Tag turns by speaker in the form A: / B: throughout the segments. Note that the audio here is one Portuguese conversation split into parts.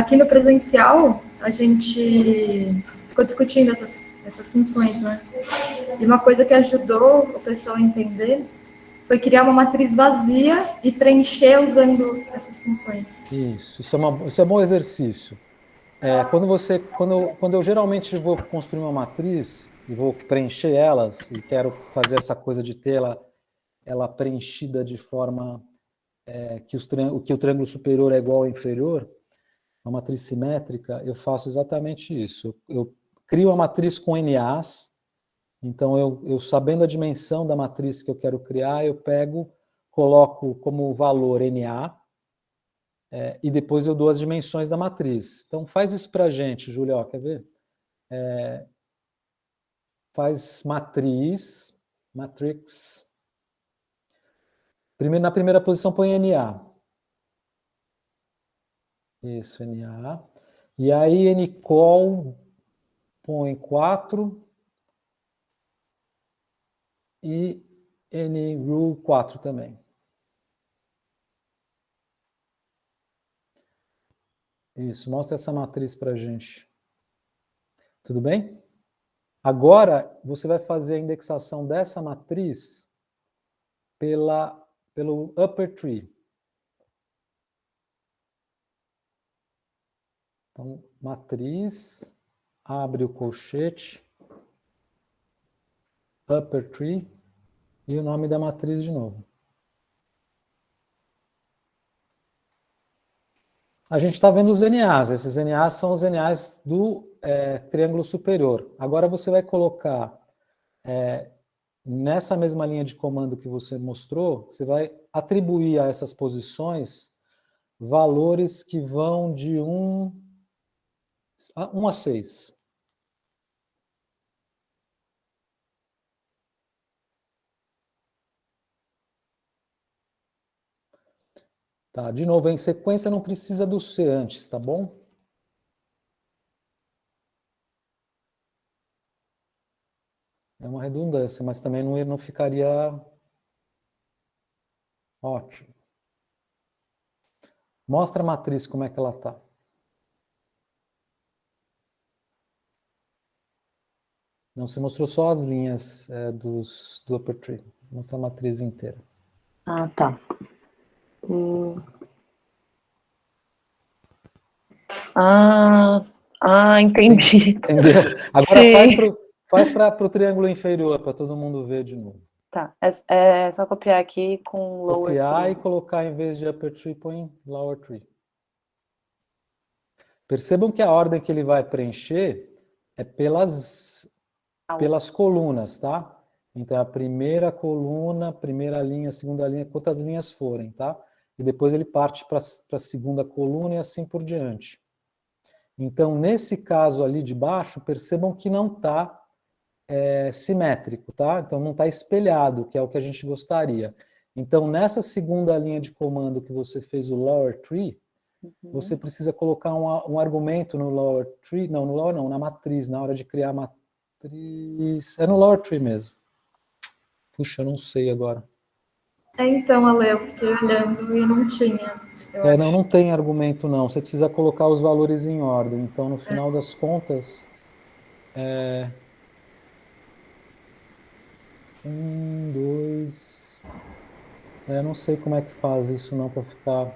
A: Aqui no presencial, a gente ficou discutindo essas funções, né? E uma coisa que ajudou o pessoal a entender foi criar uma matriz vazia e preencher usando essas funções.
B: Isso é bom exercício. Quando eu geralmente vou construir uma matriz e vou preencher elas, e quero fazer essa coisa de ter ela preenchida de forma que o triângulo superior é igual ao inferior, uma matriz simétrica, eu faço exatamente isso. Eu crio a matriz com NAs, então eu sabendo a dimensão da matriz que eu quero criar, eu coloco como valor NA, e depois eu dou as dimensões da matriz. Então faz isso para a gente, Júlia, ó, quer ver? Faz matrix. Na primeira posição põe NA. Isso, NA. E aí ncol põe 4 e nrule 4 também. Isso, mostra essa matriz para a gente. Tudo bem? Agora, você vai fazer a indexação dessa matriz pelo upper tree. Então, matriz, abre o colchete, upper tree, e o nome da matriz de novo. A gente está vendo os NAs. Esses NAs são os NAs do triângulo superior. Agora você vai colocar nessa mesma linha de comando que você mostrou, você vai atribuir a essas posições valores que vão de 1 a 6. Tá, de novo, em sequência não precisa do C antes, tá bom? É uma redundância, mas também não ficaria ótimo. Mostra a matriz como é que ela está. Não, você mostrou só as linhas do upper tree. Mostra a matriz inteira.
C: Ah, tá. Entendi.
B: Entendeu? Agora
C: Sim.
B: faz para o triângulo inferior, para todo mundo ver de novo.
C: Tá, é só copiar aqui com lower
B: Copiar
C: tree.
B: e colocar, em vez de upper tree, põe lower tree. Percebam que a ordem que ele vai preencher é pelas colunas, tá? Então, a primeira coluna, primeira linha, segunda linha, quantas linhas forem, tá? E depois ele parte para a segunda coluna e assim por diante. Então, nesse caso ali de baixo, percebam que não está simétrico, tá? Então, não está espelhado, que é o que a gente gostaria. Então, nessa segunda linha de comando que você fez o lower tree, você precisa colocar um argumento no lower tree, não, no lower não, na matriz, na hora de criar a matriz, é no lower tree mesmo. Puxa, eu não sei agora.
A: Então, Ale, eu fiquei olhando e não tinha.
B: Não tem argumento não, você precisa colocar os valores em ordem, então no final das contas, 1, 2, não sei como é que faz isso não para ficar...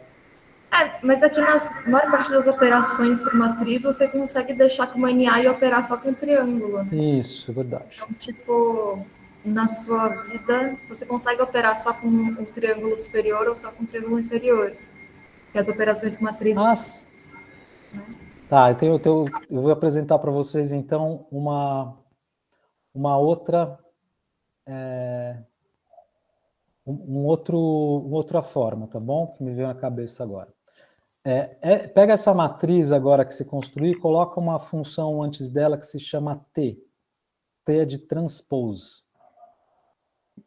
A: Mas aqui na maior parte das operações por matriz, você consegue deixar com uma NA e operar só com triângulo, né?
B: Isso, é verdade.
A: Então, tipo, na sua vida, você consegue operar só com um triângulo superior ou só com um triângulo inferior. Que as operações com matrizes...
B: Tá, eu vou apresentar para vocês, então, uma outra... outra forma, tá bom? Que me veio na cabeça agora. Pega essa matriz agora que você construiu e coloca uma função antes dela que se chama T. T é de transpose.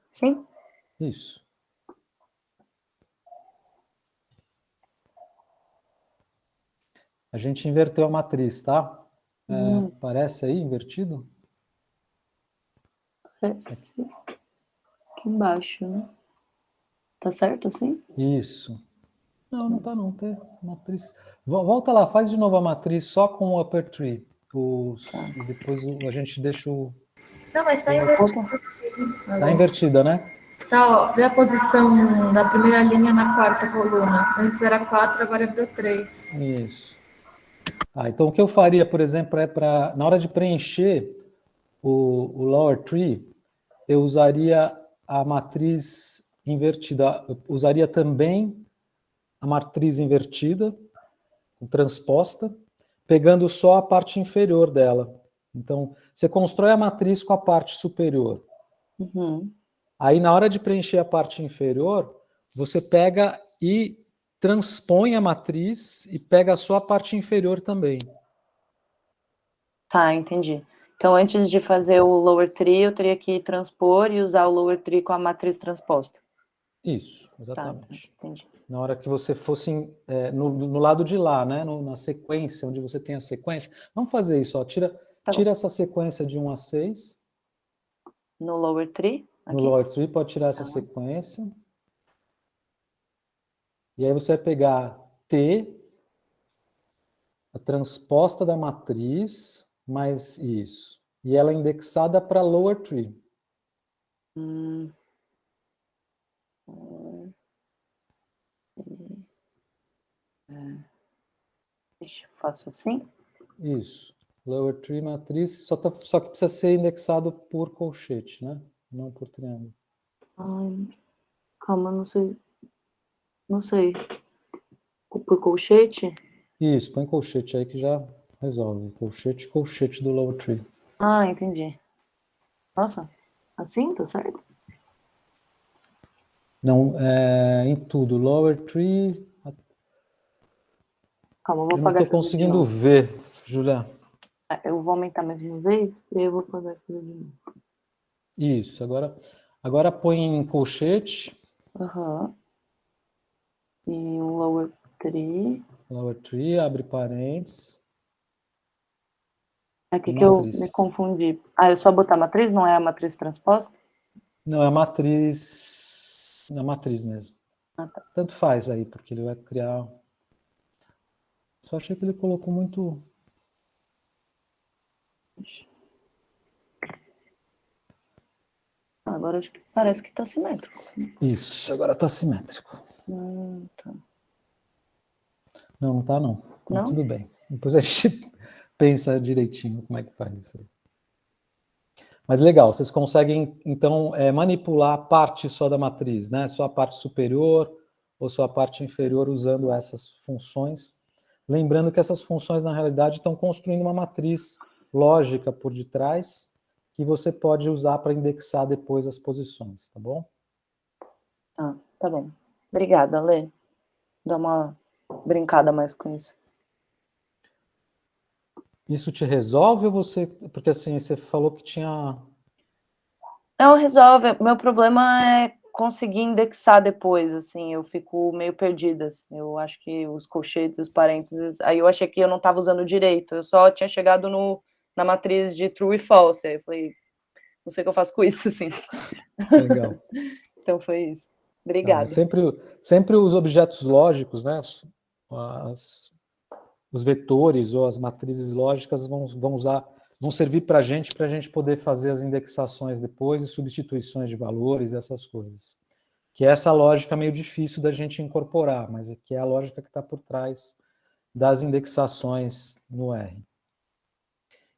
C: Sim.
B: Isso. A gente inverteu a matriz, tá? Parece aí invertido?
C: Parece aqui embaixo, né? Tá certo assim?
B: Isso. Não tá não. T, matriz. Volta lá, faz de novo a matriz só com o upper tree.
C: Tá.
B: E depois a gente deixa o...
A: Não, mas tá invertido, sim.
B: Tá invertida, né?
A: Tá, ó, vê a posição da primeira linha na quarta coluna. Antes era 4, agora virou 3.
B: Isso. Tá, então o que eu faria, por exemplo, é para, na hora de preencher o lower tree, eu usaria a matriz invertida. Eu usaria também a matriz invertida, transposta, pegando só a parte inferior dela. Então, você constrói a matriz com a parte superior.
C: Uhum.
B: Aí, na hora de preencher a parte inferior, você pega e transpõe a matriz e pega só a parte inferior também.
C: Tá, entendi. Então, antes de fazer o lower tree, eu teria que transpor e usar o lower tree com a matriz transposta.
B: Isso,
C: Tá,
B: exatamente.
C: entendi.
B: Na hora que você fosse no lado de lá, né? Na sequência, onde você tem a sequência. Vamos fazer isso, ó. Tira
C: Tá bom.
B: essa sequência de 1 a 6.
C: No lower tree,
B: No
C: aqui?
B: lower tree, pode tirar essa
C: Tá.
B: sequência. E aí você vai pegar T, a transposta da matriz, mais isso. E ela é indexada para lower tree.
C: Hum. Deixa eu faço assim?
B: Isso. Lower tree matriz, só que precisa ser indexado por colchete, né? Não por triângulo.
C: Ai, calma, não sei. Não sei. Por colchete?
B: Isso, põe colchete aí que já resolve. Colchete, colchete do lower tree.
C: Ah, entendi. Nossa, assim tá certo?
B: Não, em tudo. Lower tree.
C: Calma, eu vou
B: Eu não
C: apagar
B: estou
C: tudo de
B: conseguindo
C: novo.
B: ver, Julia.
C: Eu vou aumentar mais uma vez e eu vou apagar tudo de novo.
B: Isso, agora põe em colchete.
C: Aham. E um lower tree.
B: Lower tree, abre parênteses.
C: Aqui
B: E
C: que eu me
B: matriz.
C: confundi. Ah, eu só botar matriz? Não é a matriz transposta?
B: Não, é a matriz. Na matriz mesmo.
C: Ah, tá.
B: Tanto faz aí, porque ele vai criar. Só achei que ele colocou muito.
C: Agora acho que parece que tá simétrico.
B: Isso, agora está simétrico.
C: Tá.
B: Não, não está não. Mas
C: Não?
B: tudo bem. Depois a gente pensa direitinho como é que faz isso aí. Mas legal, vocês conseguem, então, manipular a parte só da matriz, né? Só a parte superior ou só a parte inferior usando essas funções. Lembrando que essas funções, na realidade, estão construindo uma matriz lógica por detrás que você pode usar para indexar depois as posições, tá bom?
C: Ah, tá bom. Obrigada, Lê. Dá uma brincada mais com isso.
B: Isso te resolve ou você... Porque assim, você falou que tinha...
C: Não, resolve. Meu problema é conseguir indexar depois, assim, eu fico meio perdida. Assim. Eu acho que os colchetes, os parênteses, aí eu achei que eu não estava usando direito, eu só tinha chegado na matriz de true e false, aí eu falei, não sei o que eu faço com isso, assim.
B: Legal.
C: Então foi isso.
B: Tá,
C: Obrigada.
B: sempre os objetos lógicos, né? Os vetores ou as matrizes lógicas vão servir para a gente poder fazer as indexações depois e substituições de valores, essas coisas. Que é essa lógica meio difícil da gente incorporar, mas que é a lógica que está por trás das indexações no R.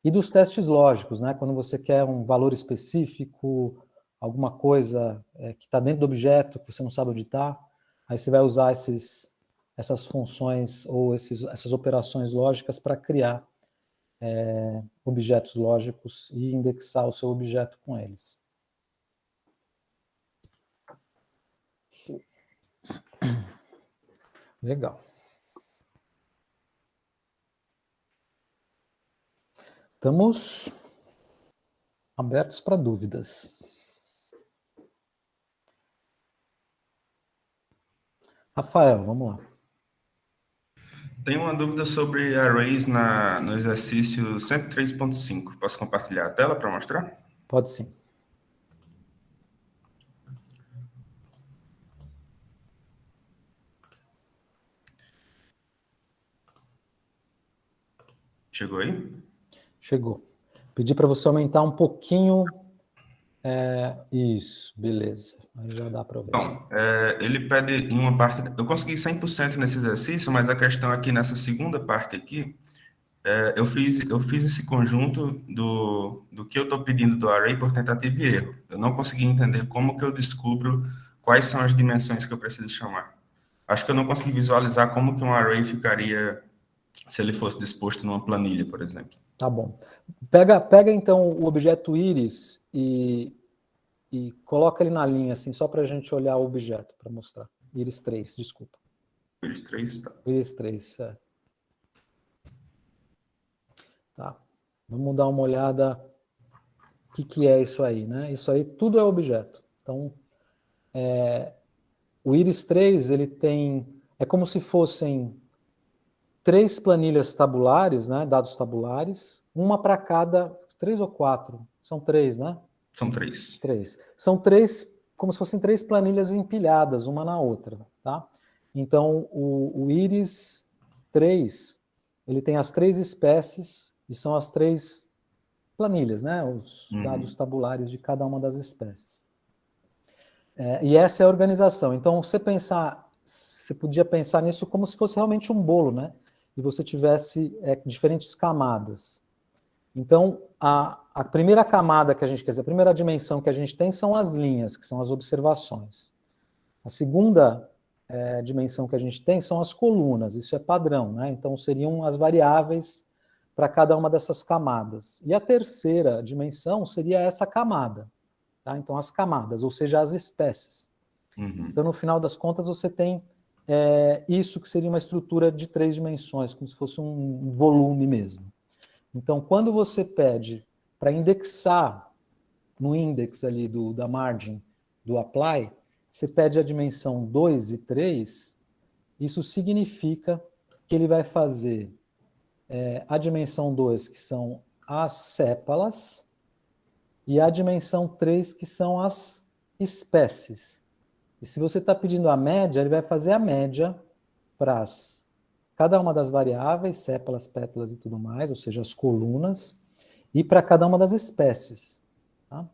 B: E dos testes lógicos, né? Quando você quer um valor específico, alguma coisa que está dentro do objeto, que você não sabe onde está, aí você vai usar essas funções ou essas operações lógicas para criar objetos lógicos e indexar o seu objeto com eles. Legal. Estamos abertos para dúvidas. Rafael, vamos lá.
D: Tenho uma dúvida sobre arrays no exercício 103.5. Posso compartilhar a tela para mostrar?
B: Pode sim.
D: Chegou aí?
B: Chegou. Pedi para você aumentar um pouquinho. Isso, beleza. Aí já dá para ver.
D: Bom, ele pede em uma parte... Eu consegui 100% nesse exercício, mas a questão aqui nessa segunda parte aqui, eu fiz esse conjunto do que eu estou pedindo do array por tentativa e erro. Eu não consegui entender como que eu descubro quais são as dimensões que eu preciso chamar. Acho que eu não consegui visualizar como que um array ficaria se ele fosse disposto numa planilha, por exemplo.
B: Tá bom. Pega então o objeto íris e coloca ele na linha, assim, só para a gente olhar o objeto, para mostrar. Íris 3, desculpa.
D: Íris 3, tá.
B: Íris 3, Tá. Vamos dar uma olhada o que é isso aí, né? Isso aí tudo é objeto. Então, o Íris 3, ele tem... É como se fossem 3 planilhas tabulares, né? Dados tabulares, uma para cada... 3 ou 4? São 3, né?
D: São 3.
B: 3. São 3, como se fossem 3 planilhas empilhadas, uma na outra, tá? Então, o Íris 3, ele tem as 3 espécies, e são as 3 planilhas, né? Os dados tabulares de cada uma das espécies. E essa é a organização. Então, você podia pensar nisso como se fosse realmente um bolo, né? E você tivesse diferentes camadas. Então, a primeira camada que a gente quer dizer, a primeira dimensão que a gente tem são as linhas, que são as observações. A segunda dimensão que a gente tem são as colunas, isso é padrão, né? Então, seriam as variáveis para cada uma dessas camadas. E a terceira dimensão seria essa camada, tá? Então, as camadas, ou seja, as espécies. Então, no final das contas, você tem isso que seria uma estrutura de 3 dimensões, como se fosse um volume mesmo. Então, quando você pede para indexar no index ali da margem do apply, você pede a dimensão 2 e 3, isso significa que ele vai fazer a dimensão 2, que são as sépalas, e a dimensão 3, que são as espécies. E se você está pedindo a média, ele vai fazer a média para cada uma das variáveis, sépalas, pétalas e tudo mais, ou seja, as colunas, e para cada uma das espécies. Tá?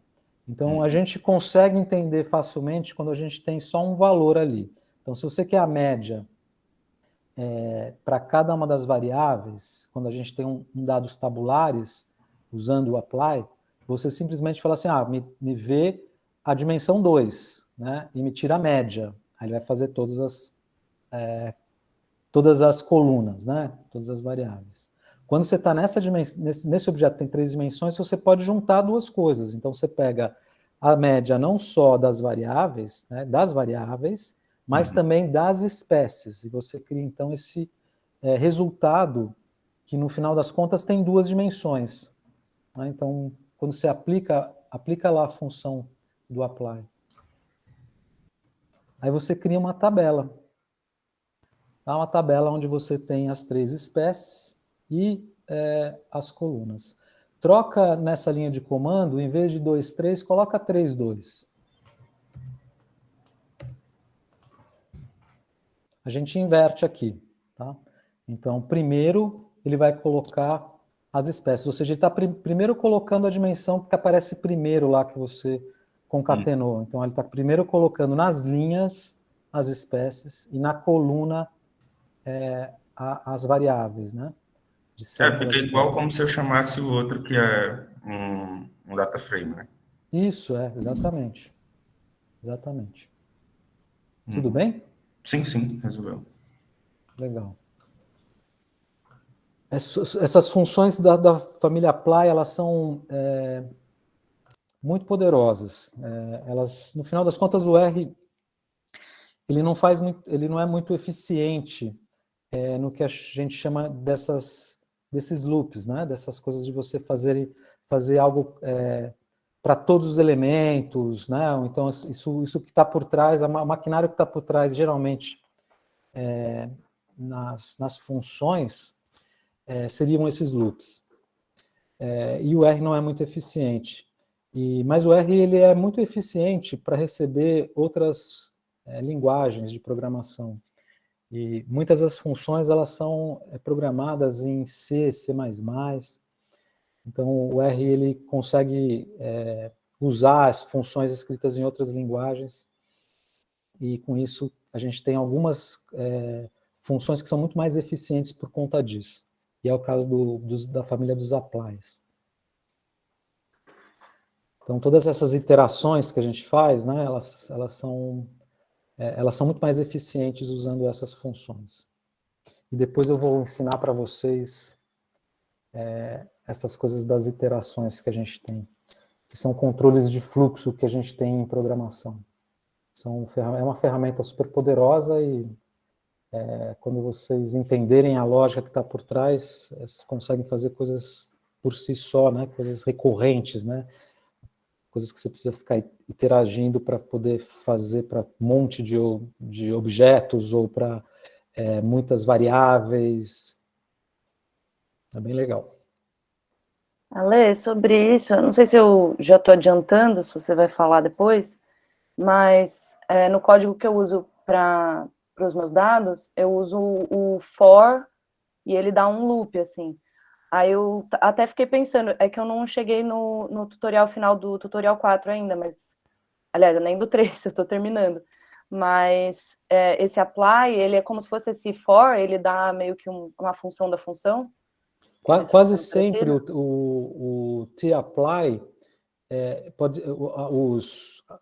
B: Então, a gente consegue entender facilmente quando a gente tem só um valor ali. Então, se você quer a média para cada uma das variáveis, quando a gente tem dados tabulares, usando o apply, você simplesmente fala assim, me vê a dimensão 2, né, e me tira a média. Aí ele vai fazer todas as colunas, né, todas as variáveis. Quando você está nesse objeto que tem 3 dimensões, você pode juntar 2 coisas. Então, você pega a média não só das variáveis, né, mas também das espécies. E você cria, então, esse resultado que, no final das contas, tem 2 dimensões. Né? Então, quando você aplica lá a função do apply. Aí você cria uma tabela. Tá? Uma tabela onde você tem as 3 espécies e as colunas. Troca nessa linha de comando, em vez de 2, 3, coloca 3, 2. A gente inverte aqui. Tá? Então, primeiro, ele vai colocar as espécies. Ou seja, ele está primeiro colocando a dimensão que aparece primeiro lá que você concatenou. Então, ele está primeiro colocando nas linhas as espécies e na coluna as variáveis, né?
D: Fica igual como se eu chamasse o outro que é um data frame, né?
B: Isso, exatamente. Exatamente. Tudo bem?
D: Sim, resolveu.
B: Legal. Essas funções da família apply, elas são muito poderosas. Elas, no final das contas, o R ele não é muito eficiente no que a gente chama desses loops, né? Dessas coisas de você fazer algo para todos os elementos, né? Então, isso que está por trás, o maquinário que está por trás, geralmente, nas funções, seriam esses loops. E o R não é muito eficiente. Mas o R ele é muito eficiente para receber outras linguagens de programação. E muitas das funções elas são programadas em C, C++. Então o R ele consegue usar as funções escritas em outras linguagens, e com isso a gente tem algumas funções que são muito mais eficientes por conta disso. E é o caso da família dos applies. Então todas essas iterações que a gente faz, né, elas são muito mais eficientes usando essas funções. E depois eu vou ensinar para vocês essas coisas das iterações que a gente tem, que são controles de fluxo que a gente tem em programação. É uma ferramenta super poderosa e quando vocês entenderem a lógica que está por trás, vocês conseguem fazer coisas por si só, né? Coisas recorrentes, né? Coisas que você precisa ficar interagindo para poder fazer para um monte de objetos ou para muitas variáveis. É bem legal.
C: Ale, sobre isso, eu não sei se eu já estou adiantando, se você vai falar depois, mas no código que eu uso para os meus dados, eu uso o for e ele dá um loop, assim. Aí eu até fiquei pensando, é que eu não cheguei no tutorial final do tutorial 4 ainda, mas, aliás, nem do 3, eu estou terminando. Mas esse apply, ele é como se fosse esse for, ele dá meio que uma função da função.
B: Quase sempre o tapply,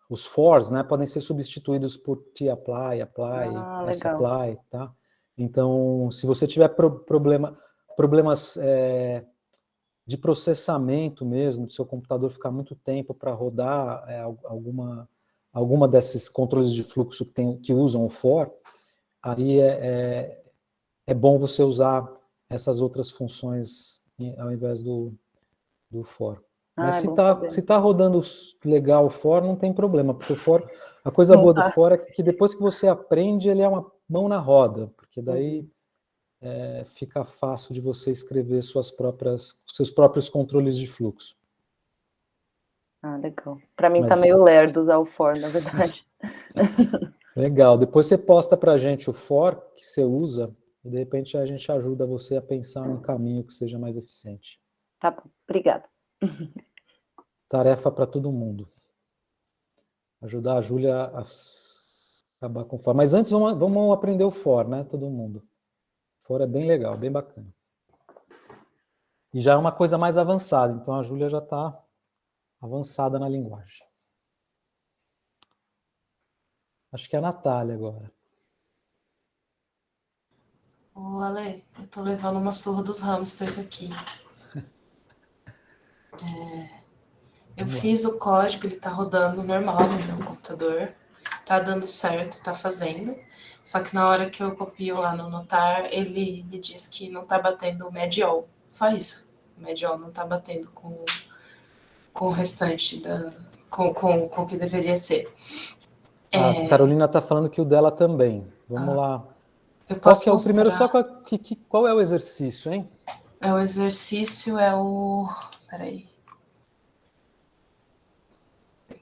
B: os fors, né, podem ser substituídos por tapply, apply, sapply, tá? Então, se você tiver problemas de processamento mesmo, do seu computador ficar muito tempo para rodar alguma desses controles de fluxo que usam o for, aí é bom você usar essas outras funções ao invés do for. Mas se tá rodando legal o for, não tem problema, porque o for, a coisa boa do for é que depois que você aprende, ele é uma mão na roda, porque daí fica fácil de você escrever seus próprios controles de fluxo.
C: Ah, legal. Para mim tá meio lerdo usar o for, na verdade.
B: Legal. Depois você posta pra gente o for que você usa, e de repente a gente ajuda você a pensar num caminho que seja mais eficiente.
C: Tá bom, obrigada.
B: Tarefa para todo mundo. Ajudar a Júlia a acabar com o for. Mas antes vamos aprender o for, né, todo mundo. O for é bem legal, bem bacana. E já é uma coisa mais avançada, então a Júlia já está avançada na linguagem. Acho que é a Natália agora.
E: Ô, Ale, eu tô levando uma surra dos hamsters aqui. Eu fiz o código, ele tá rodando normal no meu computador. Tá dando certo, tá fazendo. Só que na hora que eu copio lá no Notar, ele me diz que não tá batendo o Mediol. Só isso. O Mediol não tá batendo com o restante com o que deveria ser.
B: A Carolina tá falando que o dela também. Vamos lá.
E: Eu posso
B: Qual que é o
E: mostrar?
B: primeiro? Qual é o exercício, hein?
E: O exercício é o... Peraí.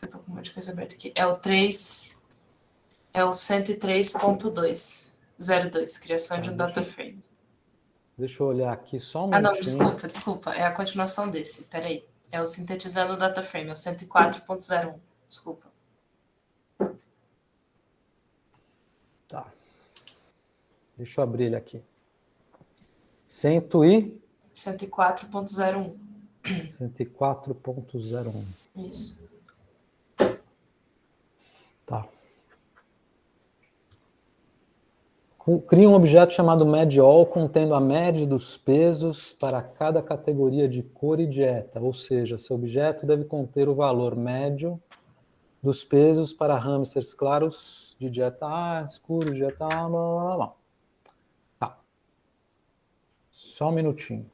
E: Eu tô com um monte de coisa aberta aqui. É o 3... É o 103.202, criação de um data frame.
B: Deixa eu olhar aqui só um minutinho.
E: Não, desculpa. É a continuação desse. Peraí. É o sintetizando o data frame, é o 104.01. Desculpa.
B: Tá. Deixa eu abrir ele aqui. 104.01. 104.01.
E: Isso.
B: Tá. Cria um objeto chamado MedAll contendo a média dos pesos para cada categoria de cor e dieta, ou seja, seu objeto deve conter o valor médio dos pesos para hamsters claros de dieta A, escuro de dieta A, blá, blá, blá. Tá. Só um minutinho.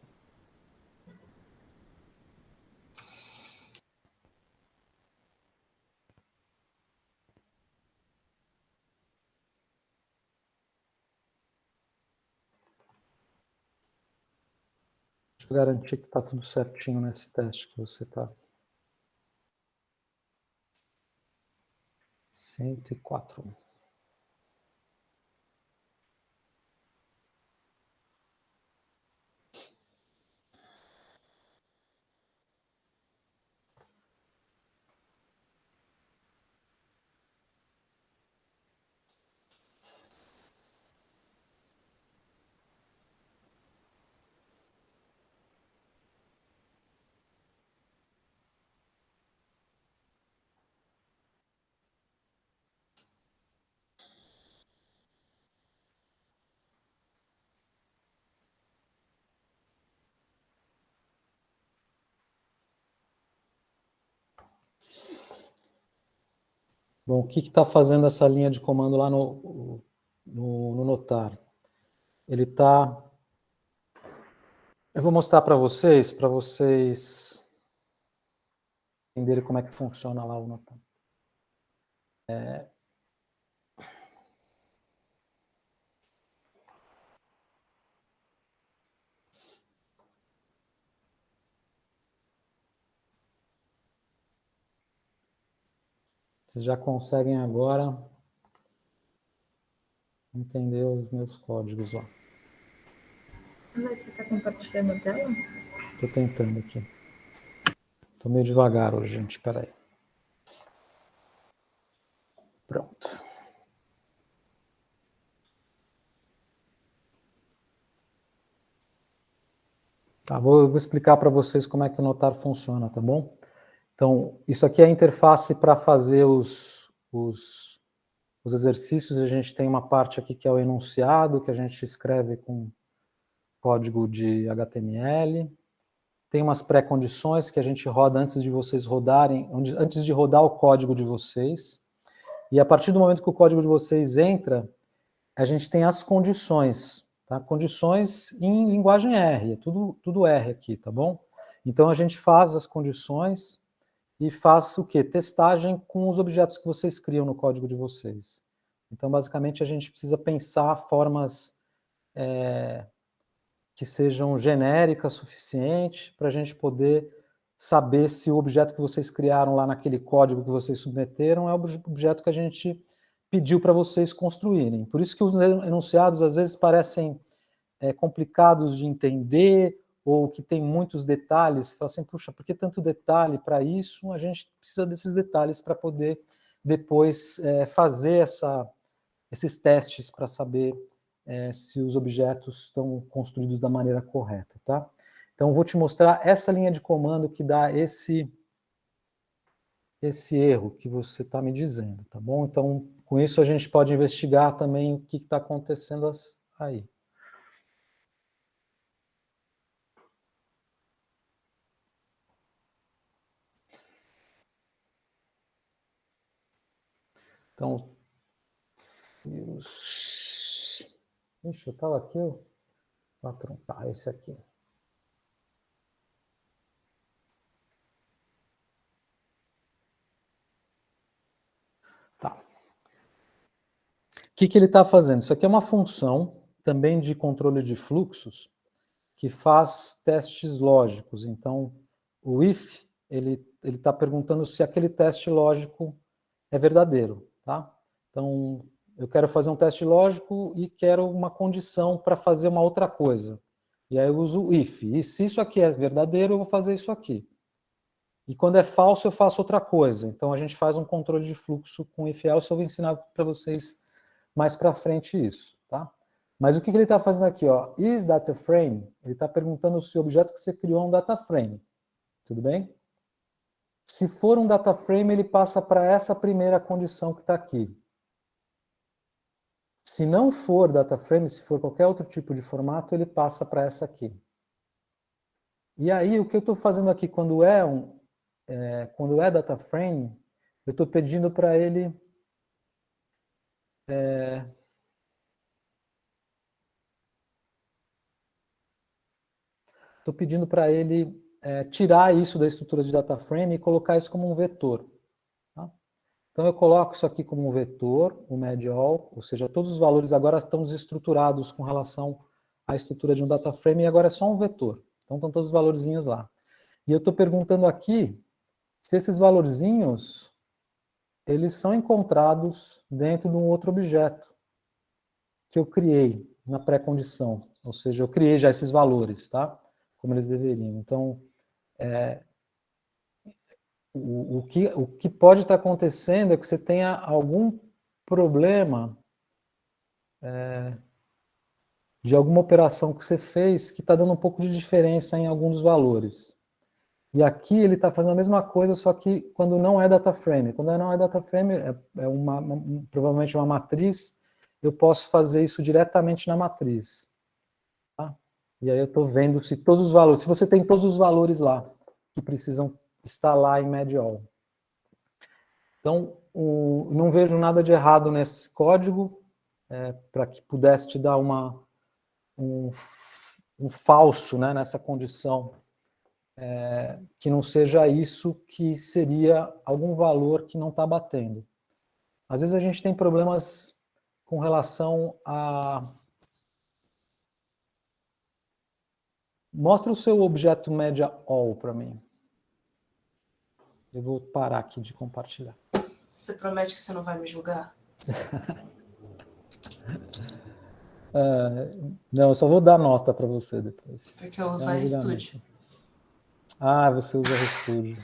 B: Deixa eu garantir que está tudo certinho nesse teste que você está. 104. Bom, o que está fazendo essa linha de comando lá no notar? Ele está... Eu vou mostrar para vocês entenderem como é que funciona lá o notar. Vocês já conseguem agora entender os meus códigos lá.
A: Mas você está compartilhando a tela?
B: Estou tentando aqui. Estou meio devagar hoje, gente. Espera aí. Pronto. Tá, vou explicar para vocês como é que o notar funciona, tá bom? Então, isso aqui é a interface para fazer os exercícios. A gente tem uma parte aqui que é o enunciado, que a gente escreve com código de HTML. Tem umas pré-condições que a gente roda antes de vocês rodarem, antes de rodar o código de vocês. E a partir do momento que o código de vocês entra, a gente tem as condições, tá? Condições em linguagem R, é tudo R aqui, tá bom? Então a gente faz as condições e faz o quê? Testagem com os objetos que vocês criam no código de vocês. Então, basicamente, a gente precisa pensar formas que sejam genéricas suficiente para a gente poder saber se o objeto que vocês criaram lá naquele código que vocês submeteram é o objeto que a gente pediu para vocês construírem. Por isso que os enunciados às vezes parecem complicados de entender ou que tem muitos detalhes. Você fala assim, puxa, por que tanto detalhe para isso? A gente precisa desses detalhes para poder depois fazer esses testes para saber se os objetos estão construídos da maneira correta, tá? Então, eu vou te mostrar essa linha de comando que dá esse erro que você está me dizendo, tá bom? Então, com isso a gente pode investigar também o que está acontecendo aí. Então, ixi, eu estava aqui, o patrão, tá, esse aqui. Tá. O que ele está fazendo? Isso aqui é uma função também de controle de fluxos que faz testes lógicos. Então, o if, ele está perguntando se aquele teste lógico é verdadeiro, tá? Então, eu quero fazer um teste lógico e quero uma condição para fazer uma outra coisa. E aí eu uso o if. E se isso aqui é verdadeiro, eu vou fazer isso aqui. E quando é falso, eu faço outra coisa. Então, a gente faz um controle de fluxo com if else. Eu vou ensinar para vocês mais para frente isso, tá? Mas o que ele está fazendo aqui, ó? Is data frame? Ele está perguntando se o objeto que você criou é um data frame. Tudo bem? Se for um data frame, ele passa para essa primeira condição que está aqui. Se não for data frame, se for qualquer outro tipo de formato, ele passa para essa aqui. E aí, o que eu estou fazendo aqui quando é data frame, eu estou pedindo para ele tirar isso da estrutura de data frame e colocar isso como um vetor. Tá? Então eu coloco isso aqui como um vetor, o MedAll, ou seja, todos os valores agora estão desestruturados com relação à estrutura de um data frame e agora é só um vetor. Então estão todos os valorzinhos lá. E eu estou perguntando aqui se esses valorzinhos eles são encontrados dentro de um outro objeto que eu criei na pré-condição. Ou seja, eu criei já esses valores, tá? Como eles deveriam. Então, o que pode estar acontecendo é que você tenha algum problema de alguma operação que você fez que está dando um pouco de diferença em alguns dos valores. E aqui ele está fazendo a mesma coisa, só que quando não é data frame. Quando não é data frame, provavelmente uma matriz, eu posso fazer isso diretamente na matriz. Tá? E aí eu estou vendo se todos os valores, se você tem todos os valores lá, que precisam estar lá em MedAll. Então, não vejo nada de errado nesse código, para que pudesse te dar um falso, né, nessa condição, que não seja isso, que seria algum valor que não está batendo. Às vezes a gente tem problemas com relação a... Mostra o seu objeto média all para mim. Eu vou parar aqui de compartilhar.
E: Você promete que você não vai me julgar?
B: Não, eu só vou dar nota para você depois.
E: Porque eu uso a RStudio.
B: Ah, você usa RStudio.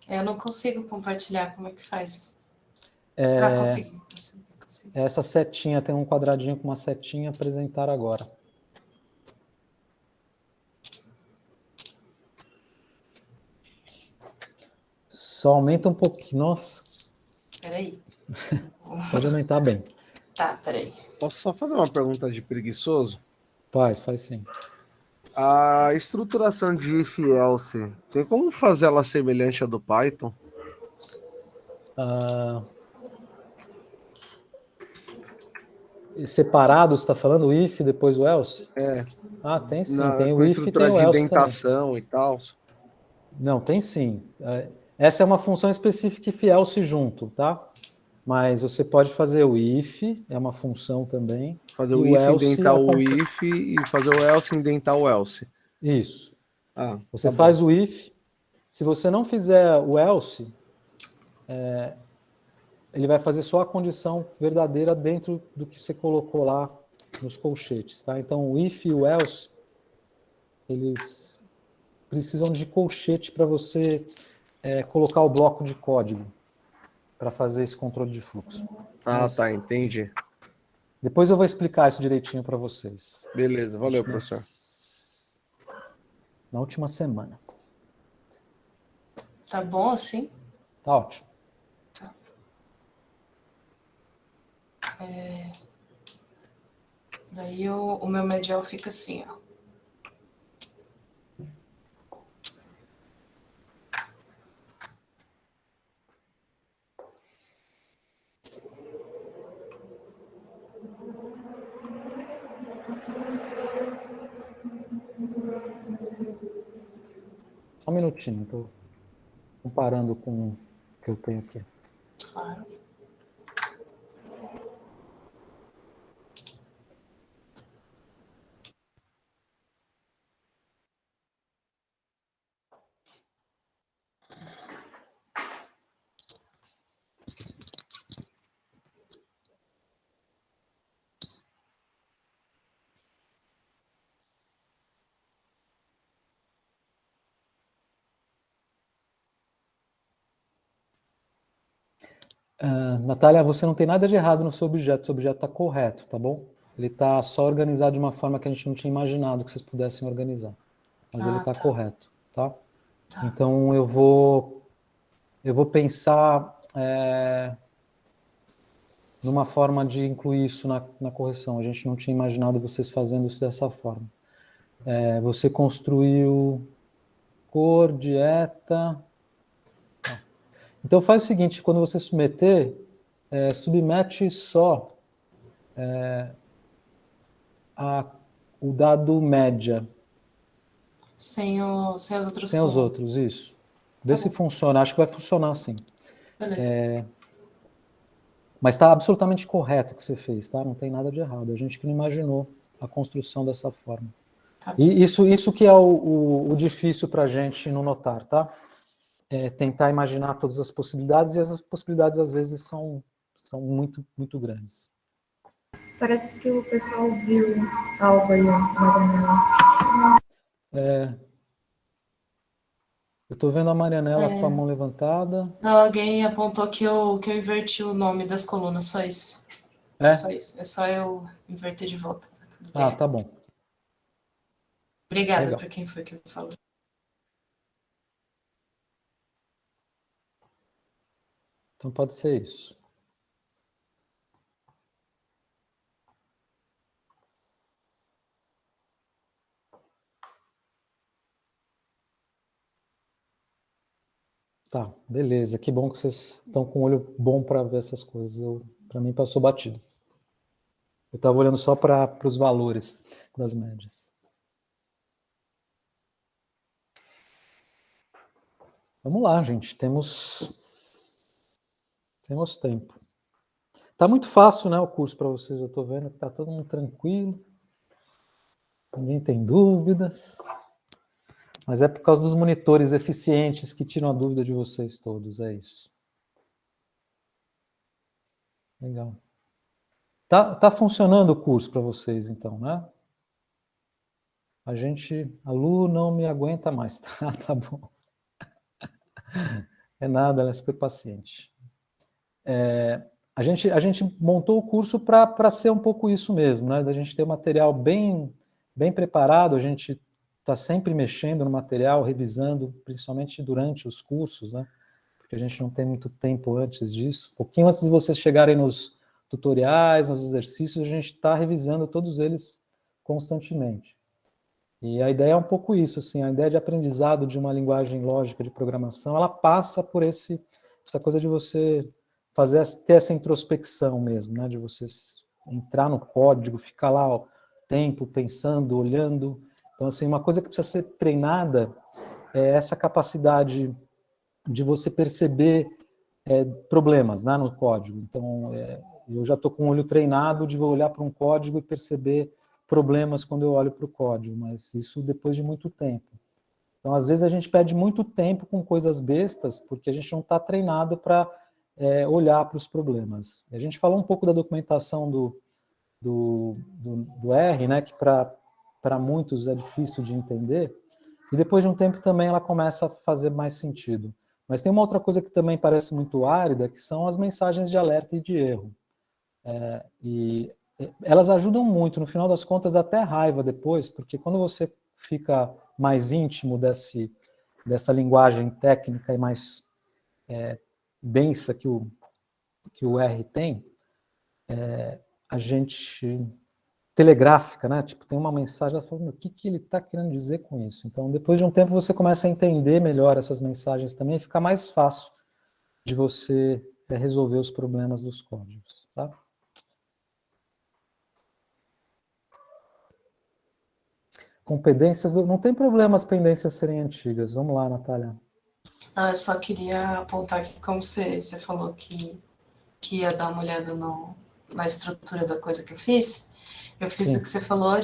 E: Eu não consigo compartilhar, como é que faz? Consegui.
B: Essa setinha, tem um quadradinho com uma setinha, apresentar agora. Só aumenta um pouquinho. Nossa.
E: Peraí.
B: Pode aumentar bem.
E: Tá, peraí.
F: Posso só fazer uma pergunta de preguiçoso?
B: Faz sim.
F: A estruturação de if e else, tem como fazer ela semelhante à do Python?
B: Separado, você está falando o if depois o else?
F: É.
B: Tem sim, tem
F: com
B: o if e tem o
F: de
B: else
F: indentação
B: também.
F: e tal.
B: Não, tem sim. Essa é uma função específica if e else junto, tá? Mas você pode fazer o if, é uma função também.
F: Fazer o if, indentar o if e fazer o else, indentar o else.
B: Isso. Você
F: tá
B: faz
F: bom.
B: o if. Se você não fizer o else, ele vai fazer só a condição verdadeira dentro do que você colocou lá nos colchetes, tá? Então, o if e o else, eles precisam de colchete para você colocar o bloco de código para fazer esse controle de fluxo.
F: Mas, tá, entendi.
B: Depois eu vou explicar isso direitinho para vocês.
F: Beleza, valeu, professor.
B: Na última semana.
E: Tá bom assim?
B: Tá ótimo.
E: Tá. Daí o meu medial fica assim, ó.
B: Só um minutinho, estou comparando com o que eu tenho aqui.
E: Claro.
B: Natália, você não tem nada de errado no seu objeto está correto, tá bom? Ele está só organizado de uma forma que a gente não tinha imaginado que vocês pudessem organizar. Mas ele está correto, tá? Então eu vou pensar numa forma de incluir isso na correção. A gente não tinha imaginado vocês fazendo isso dessa forma. Você construiu cor, dieta... Então faz o seguinte, quando você submeter, submete só o dado média.
E: Sem os outros.
B: Sem os outros, isso. Vê se funciona, acho que vai funcionar assim.
E: Beleza.
B: Mas está absolutamente correto o que você fez, tá? Não tem nada de errado. A gente que não imaginou a construção dessa forma.
E: Tá.
B: E isso que é o difícil para a gente no notar, tá? Tentar imaginar todas as possibilidades, e essas possibilidades às vezes são muito, muito grandes.
A: Parece que o pessoal viu algo aí na janela.
B: Eu estou vendo a Marianela com a mão levantada.
E: Não, alguém apontou que eu inverti o nome das colunas, só isso. Só isso. É só eu inverter de volta. Tá tudo bem.
B: Tá bom.
E: Obrigada por quem foi que falou.
B: Então pode ser isso. Tá, beleza. Que bom que vocês estão com um olho bom para ver essas coisas. Para mim passou batido. Eu estava olhando só para os valores das médias. Vamos lá, gente. Temos tempo. Tá muito fácil, né, o curso para vocês. Eu estou vendo que tá todo mundo tranquilo. Ninguém tem dúvidas. Mas é por causa dos monitores eficientes que tiram a dúvida de vocês todos, é isso. Legal. Tá funcionando o curso para vocês, então, né? A Lu não me aguenta mais, tá bom. É nada, ela é super paciente. A gente montou o curso para ser um pouco isso mesmo, né? Da gente ter um material bem preparado, a gente está sempre mexendo no material, revisando, principalmente durante os cursos, né? Porque a gente não tem muito tempo antes disso. Um pouquinho antes de vocês chegarem nos tutoriais, nos exercícios, a gente está revisando todos eles constantemente. E a ideia é um pouco isso, assim, a ideia de aprendizado de uma linguagem lógica de programação, ela passa por essa coisa de você ter essa introspecção mesmo, né, de você entrar no código, ficar lá o tempo pensando, olhando. Então, assim, uma coisa que precisa ser treinada é essa capacidade de você perceber problemas, né, no código. Então, eu já estou com o olho treinado de olhar para um código e perceber problemas quando eu olho para o código, mas isso depois de muito tempo. Então, às vezes, a gente perde muito tempo com coisas bestas, porque a gente não está treinado para olhar para os problemas. A gente falou um pouco da documentação do R, né, que para muitos é difícil de entender, e depois de um tempo também ela começa a fazer mais sentido. Mas tem uma outra coisa que também parece muito árida, que são as mensagens de alerta e de erro. E elas ajudam muito, no final das contas, dá até raiva depois, porque quando você fica mais íntimo dessa linguagem técnica e mais densa que o R tem, a gente telegráfica, né? Tipo, tem uma mensagem, ela fala, o que ele está querendo dizer com isso? Então, depois de um tempo, você começa a entender melhor essas mensagens também, e fica mais fácil de você resolver os problemas dos códigos, tá? Com pendências, não tem problema as pendências serem antigas. Vamos lá, Natália.
E: Não, eu só queria apontar que, como você falou que ia dar uma olhada na estrutura da coisa que eu fiz
B: Sim.
E: o que você falou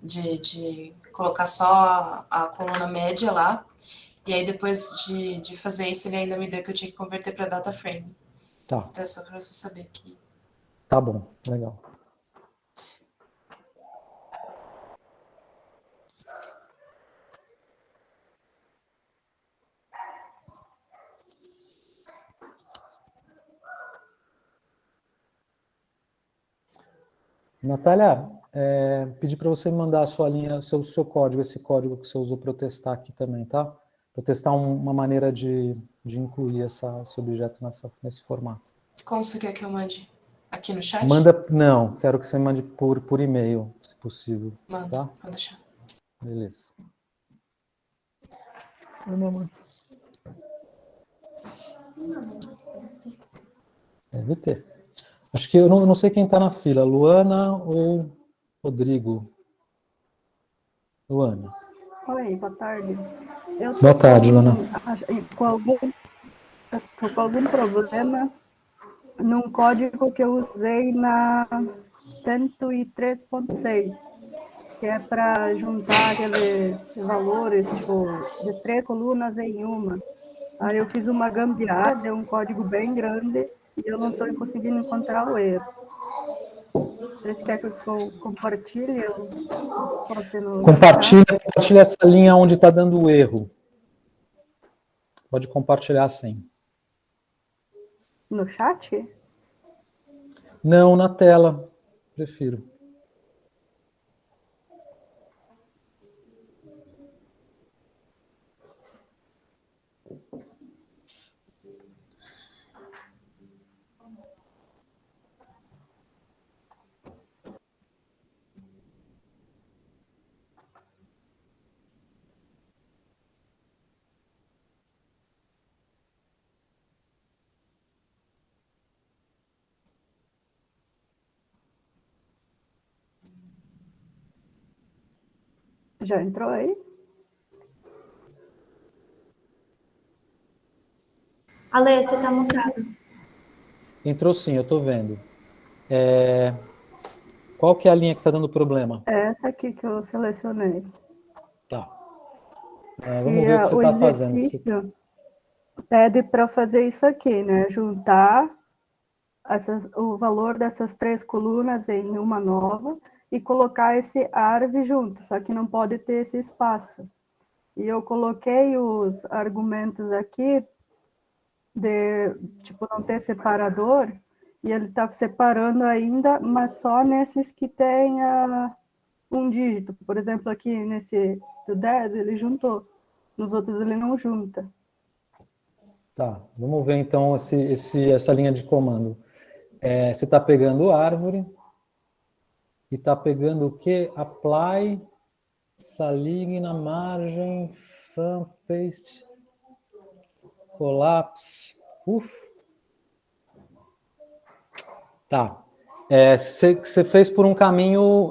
E: de colocar só a coluna média lá, e aí depois de fazer isso, ele ainda me deu que eu tinha que converter para data frame.
B: Tá.
E: Então é só para você saber que...
B: Tá bom, legal. Natália, pedi para você me mandar a sua linha, seu código, esse código que você usou para eu testar aqui também, tá? Para eu testar uma maneira de incluir esse objeto nesse formato.
E: Como você quer que eu mande? Aqui no chat?
B: Não, quero que você mande por e-mail, se possível.
E: Manda,
B: tá?
E: pode deixar.
B: Beleza. Oi, mamãe. Deve ter. Acho que eu não sei quem está na fila, Luana ou Rodrigo? Luana.
G: Oi, boa tarde.
B: Boa tarde, Luana.
G: Tô com algum problema num código que eu usei na 103.6, que é para juntar aqueles valores, tipo, de 3 colunas em uma. Aí eu fiz uma gambiarra, deu um código bem grande, e eu não estou conseguindo encontrar o erro. Vocês querem que eu compartilhe? Eu posto no
B: Compartilha essa linha onde está dando o erro. Pode compartilhar sim.
G: no chat?
B: Não, na tela. Prefiro.
G: Já entrou aí?
A: Ale, você tá mutado.
B: Entrou sim, eu estou vendo. Qual que é a linha que está dando problema?
G: É essa aqui que eu selecionei.
B: Tá.
G: Que
B: Vamos ver o que você
G: o
B: está fazendo.
G: exercício pede para fazer isso aqui, né? Juntar o valor dessas 3 colunas em uma nova e colocar esse ARV junto, só que não pode ter esse espaço. E eu coloquei os argumentos aqui de, tipo, não ter separador, e ele está separando ainda, mas só nesses que tem um dígito. Por exemplo, aqui nesse do 10, ele juntou. Nos outros ele não junta.
B: Tá, vamos ver então essa linha de comando. Você está pegando árvore e está pegando o quê? Apply, salig na margem, from, paste, collapse. Tá. Você fez por um caminho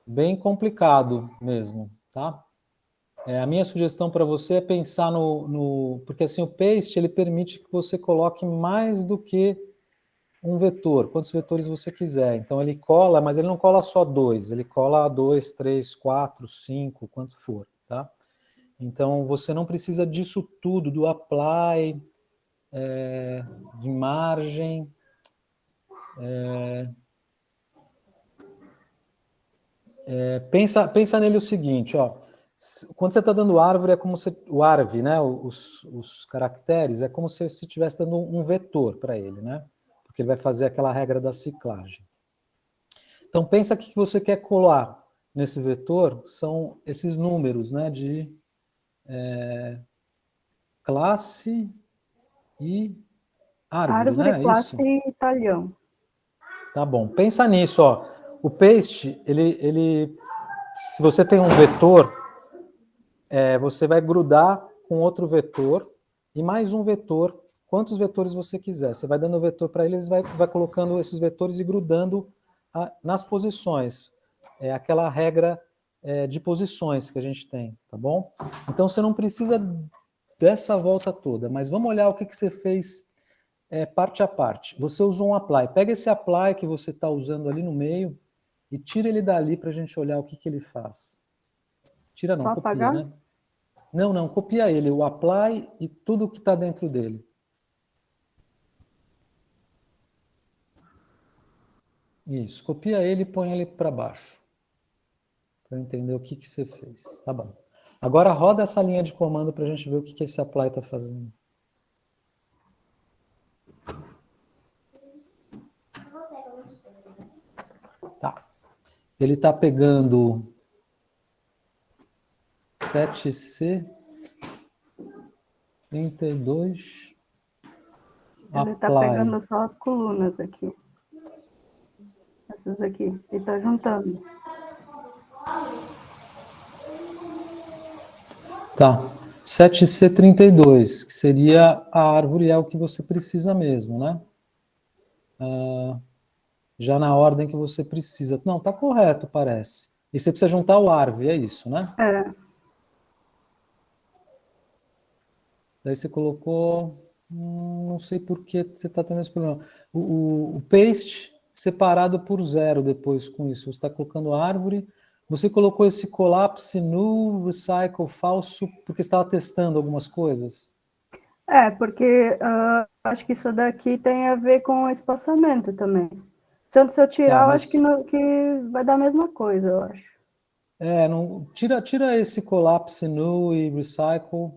B: bem complicado mesmo, tá? A minha sugestão para você é pensar porque assim o paste ele permite que você coloque mais do que um vetor, quantos vetores você quiser. Então ele cola, mas ele não cola só 2, ele cola 2, 3, 4, 5, quanto for, tá? Então você não precisa disso tudo, do apply, de margem. Pensa nele o seguinte, ó. Quando você está dando árvore, é como se o ARV, né? Os caracteres, é como se você estivesse dando um vetor para ele, né? Porque ele vai fazer aquela regra da ciclagem. Então, pensa que você quer colar nesse vetor são esses números, né? De classe e árvore, né?
G: Classe
B: Isso?
G: e talhão.
B: Tá bom. Pensa nisso, ó. O paste, se você tem um vetor, você vai grudar com outro vetor e mais um vetor, quantos vetores você quiser. Você vai dando o vetor para eles, vai colocando esses vetores e grudando nas posições. É aquela regra de posições que a gente tem, tá bom? Então você não precisa dessa volta toda, mas vamos olhar o que você fez parte a parte. Você usou um apply. Pega esse apply que você está usando ali no meio e tira ele dali para a gente olhar o que ele faz. Tira não,
G: Só
B: copia,
G: apagar?
B: né? Não, copia ele, o apply e tudo que está dentro dele. Isso, copia ele e põe ele para baixo. Para entender o que você fez. Tá bom. Agora roda essa linha de comando para a gente ver o que esse apply está fazendo. Tá. Ele está pegando 7C 32.
G: Ele está pegando só as colunas aqui. Essas aqui. E está juntando.
B: Tá. 7C32, que seria a árvore, é o que você precisa mesmo, né? Já na ordem que você precisa. Não, tá correto, parece. E você precisa juntar o ARV, é isso, né? Daí você colocou... não sei por que você está tendo esse problema. O paste separado por 0 depois com isso. Você está colocando árvore. Você colocou esse collapse null, recycle falso, porque você estava testando algumas coisas?
G: Porque acho que isso daqui tem a ver com o espaçamento também. Se eu tirar, eu acho que vai dar a mesma coisa, eu acho.
B: Não, tira esse collapse null e recycle.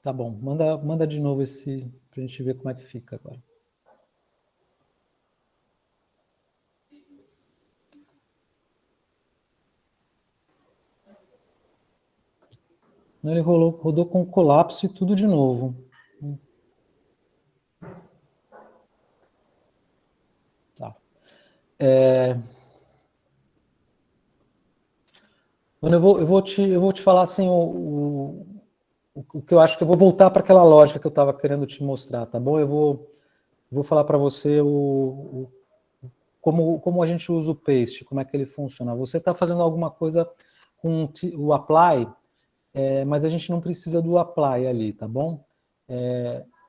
B: Tá bom, manda de novo esse, pra gente ver como é que fica agora. Ele rodou com colapso e tudo de novo. Tá. Eu vou te falar assim, o que eu acho que eu vou voltar para aquela lógica que eu estava querendo te mostrar, tá bom? Eu vou falar para você como a gente usa o paste, como é que ele funciona? Você está fazendo alguma coisa com o apply, mas a gente não precisa do apply ali, tá bom?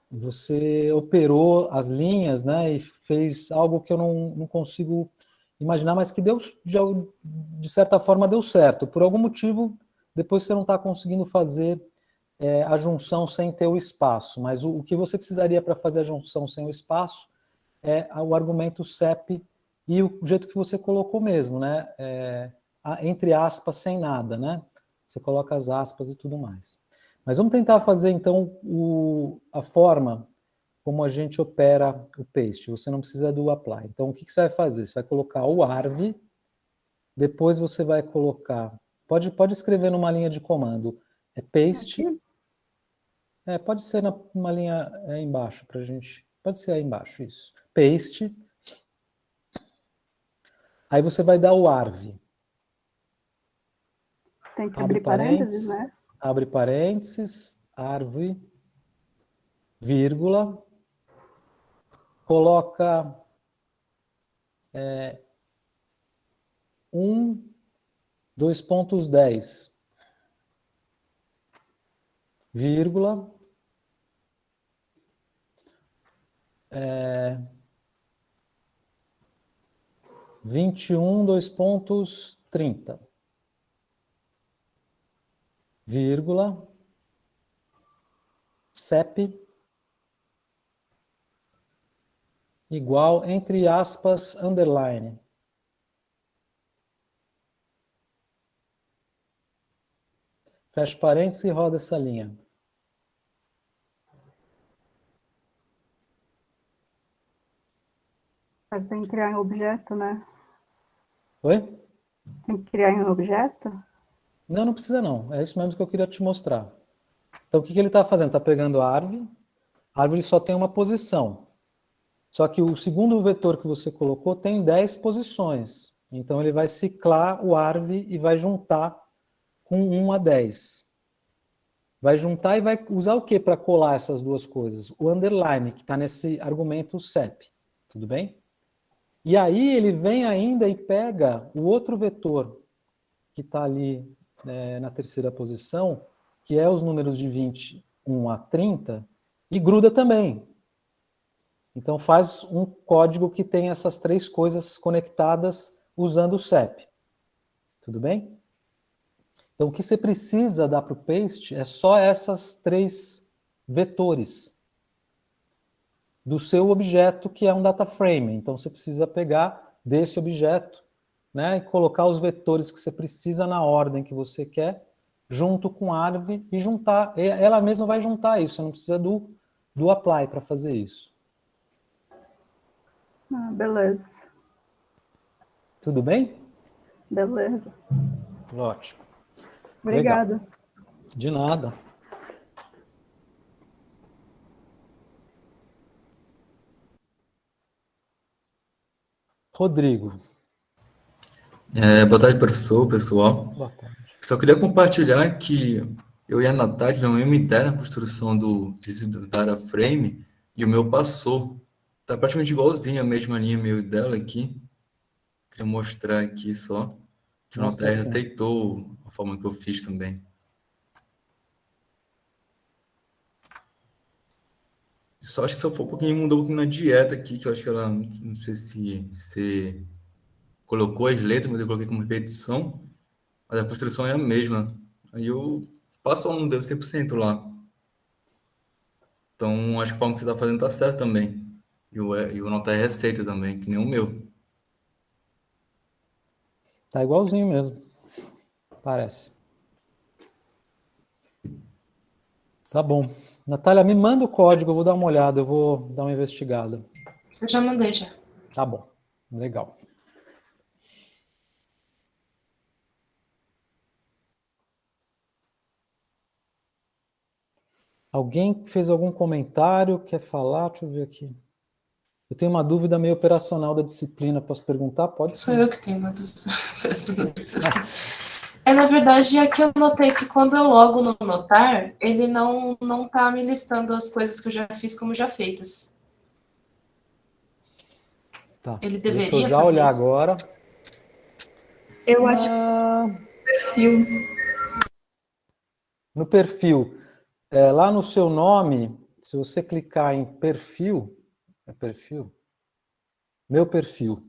B: Você operou as linhas, né, e fez algo que eu não consigo imaginar, mas que de certa forma deu certo. Por algum motivo, depois você não está conseguindo fazer a junção sem ter o espaço, mas o que você precisaria para fazer a junção sem o espaço é o argumento CEP e o jeito que você colocou mesmo, né? Entre aspas, sem nada, né? Você coloca as aspas e tudo mais. Mas vamos tentar fazer, então, a forma como a gente opera o paste. Você não precisa do apply. Então, o que você vai fazer? Você vai colocar o arv, depois você vai colocar... Pode escrever numa linha de comando. Paste... pode ser numa linha embaixo para a gente... Pode ser aí embaixo, isso. Paste. Aí você vai dar o arv.
G: Tem que abrir parênteses, né?
B: Abre parênteses, arv, vírgula, coloca 2.10, vírgula, 21, 2.30, vírgula, CEP, igual, entre aspas, underline. Fecha parênteses e roda essa linha.
G: Mas tem que criar em objeto, né?
B: Oi?
G: Tem que criar em objeto?
B: Não precisa não. É isso mesmo que eu queria te mostrar. Então, o que ele está fazendo? Está pegando a árvore. A árvore só tem uma posição. Só que o segundo vetor que você colocou tem 10 posições. Então, ele vai ciclar o árvore e vai juntar com 1 a 10. Vai juntar e vai usar o que para colar essas duas coisas? O underline, que está nesse argumento CEP. Tudo bem? E aí ele vem ainda e pega o outro vetor que está ali na terceira posição, que é os números de 21 a 30, e gruda também. Então faz um código que tem essas três coisas conectadas usando o CEP. Tudo bem? Então o que você precisa dar para o paste é só essas três vetores do seu objeto, que é um data frame. Então você precisa pegar desse objeto, né, e colocar os vetores que você precisa na ordem que você quer, junto com a árvore, e juntar. Ela mesma vai juntar isso, você não precisa do apply para fazer isso.
G: Beleza.
B: Tudo bem?
G: Beleza.
B: Ótimo.
G: Obrigada.
B: Legal. De nada. Rodrigo.
H: Boa tarde, professor, pessoal.
B: Boa tarde.
H: Só queria compartilhar que eu e a Natália tivemos uma ideia na construção do data frame e o meu passou. Está praticamente igualzinho a mesma linha meu dela aqui. Queria mostrar aqui só. Que o Natália aceitou a forma que eu fiz também. Só acho que só foi um pouquinho, mudou um pouquinho na dieta aqui, que eu acho que ela, não sei se você colocou as letras, mas eu coloquei como repetição, mas a construção é a mesma. Aí eu passo ou não deu 100% lá. Então, acho que a forma que você está fazendo está certo também. E o nota é receita também, que nem o meu.
B: Tá igualzinho mesmo. Parece. Tá bom. Natália, me manda o código, eu vou dar uma olhada, eu vou dar uma investigada.
E: Eu já mandei, já.
B: Tá bom. Legal. Alguém fez algum comentário, quer falar? Deixa eu ver aqui. Eu tenho uma dúvida meio operacional da disciplina, posso perguntar? Pode ser.
E: Sou eu que tenho uma dúvida. Na verdade, aqui eu notei que quando eu logo no Notar, ele não tá me listando as coisas que eu já fiz como já feitas.
B: Tá.
E: Ele
B: Deixa
E: deveria
B: eu já
E: fazer
B: olhar
E: isso?
B: agora.
A: Eu acho que perfil.
B: No perfil, lá no seu nome, se você clicar em perfil, meu perfil,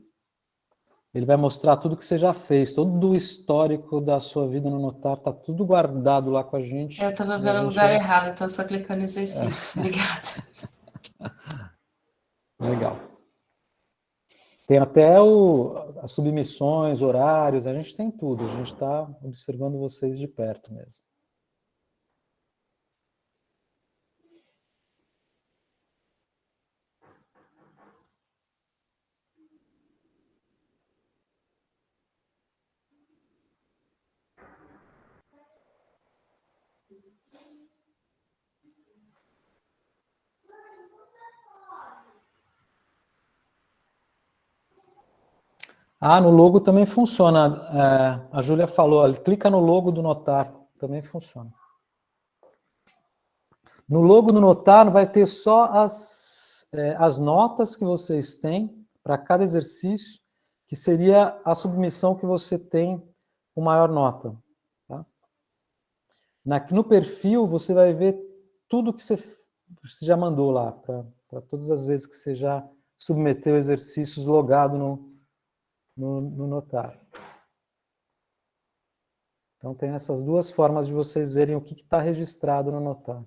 B: ele vai mostrar tudo que você já fez, todo o histórico da sua vida no Notar, tá tudo guardado lá com a gente.
E: Eu tava
B: e a
E: vendo o
B: gente
E: lugar errado, então só clicando em exercício. Obrigada.
B: Legal. Tem até as submissões, horários, a gente tem tudo, a gente está observando vocês de perto mesmo. Ah, no logo também funciona. A Júlia falou, ó, clica no logo do Notar, também funciona. No logo do Notar vai ter só as notas que vocês têm para cada exercício, que seria a submissão que você tem com maior nota. Tá? No perfil, você vai ver tudo que você já mandou lá, para todas as vezes que você já submeteu exercícios logado no Notar. Então, tem essas duas formas de vocês verem o que está registrado no Notar.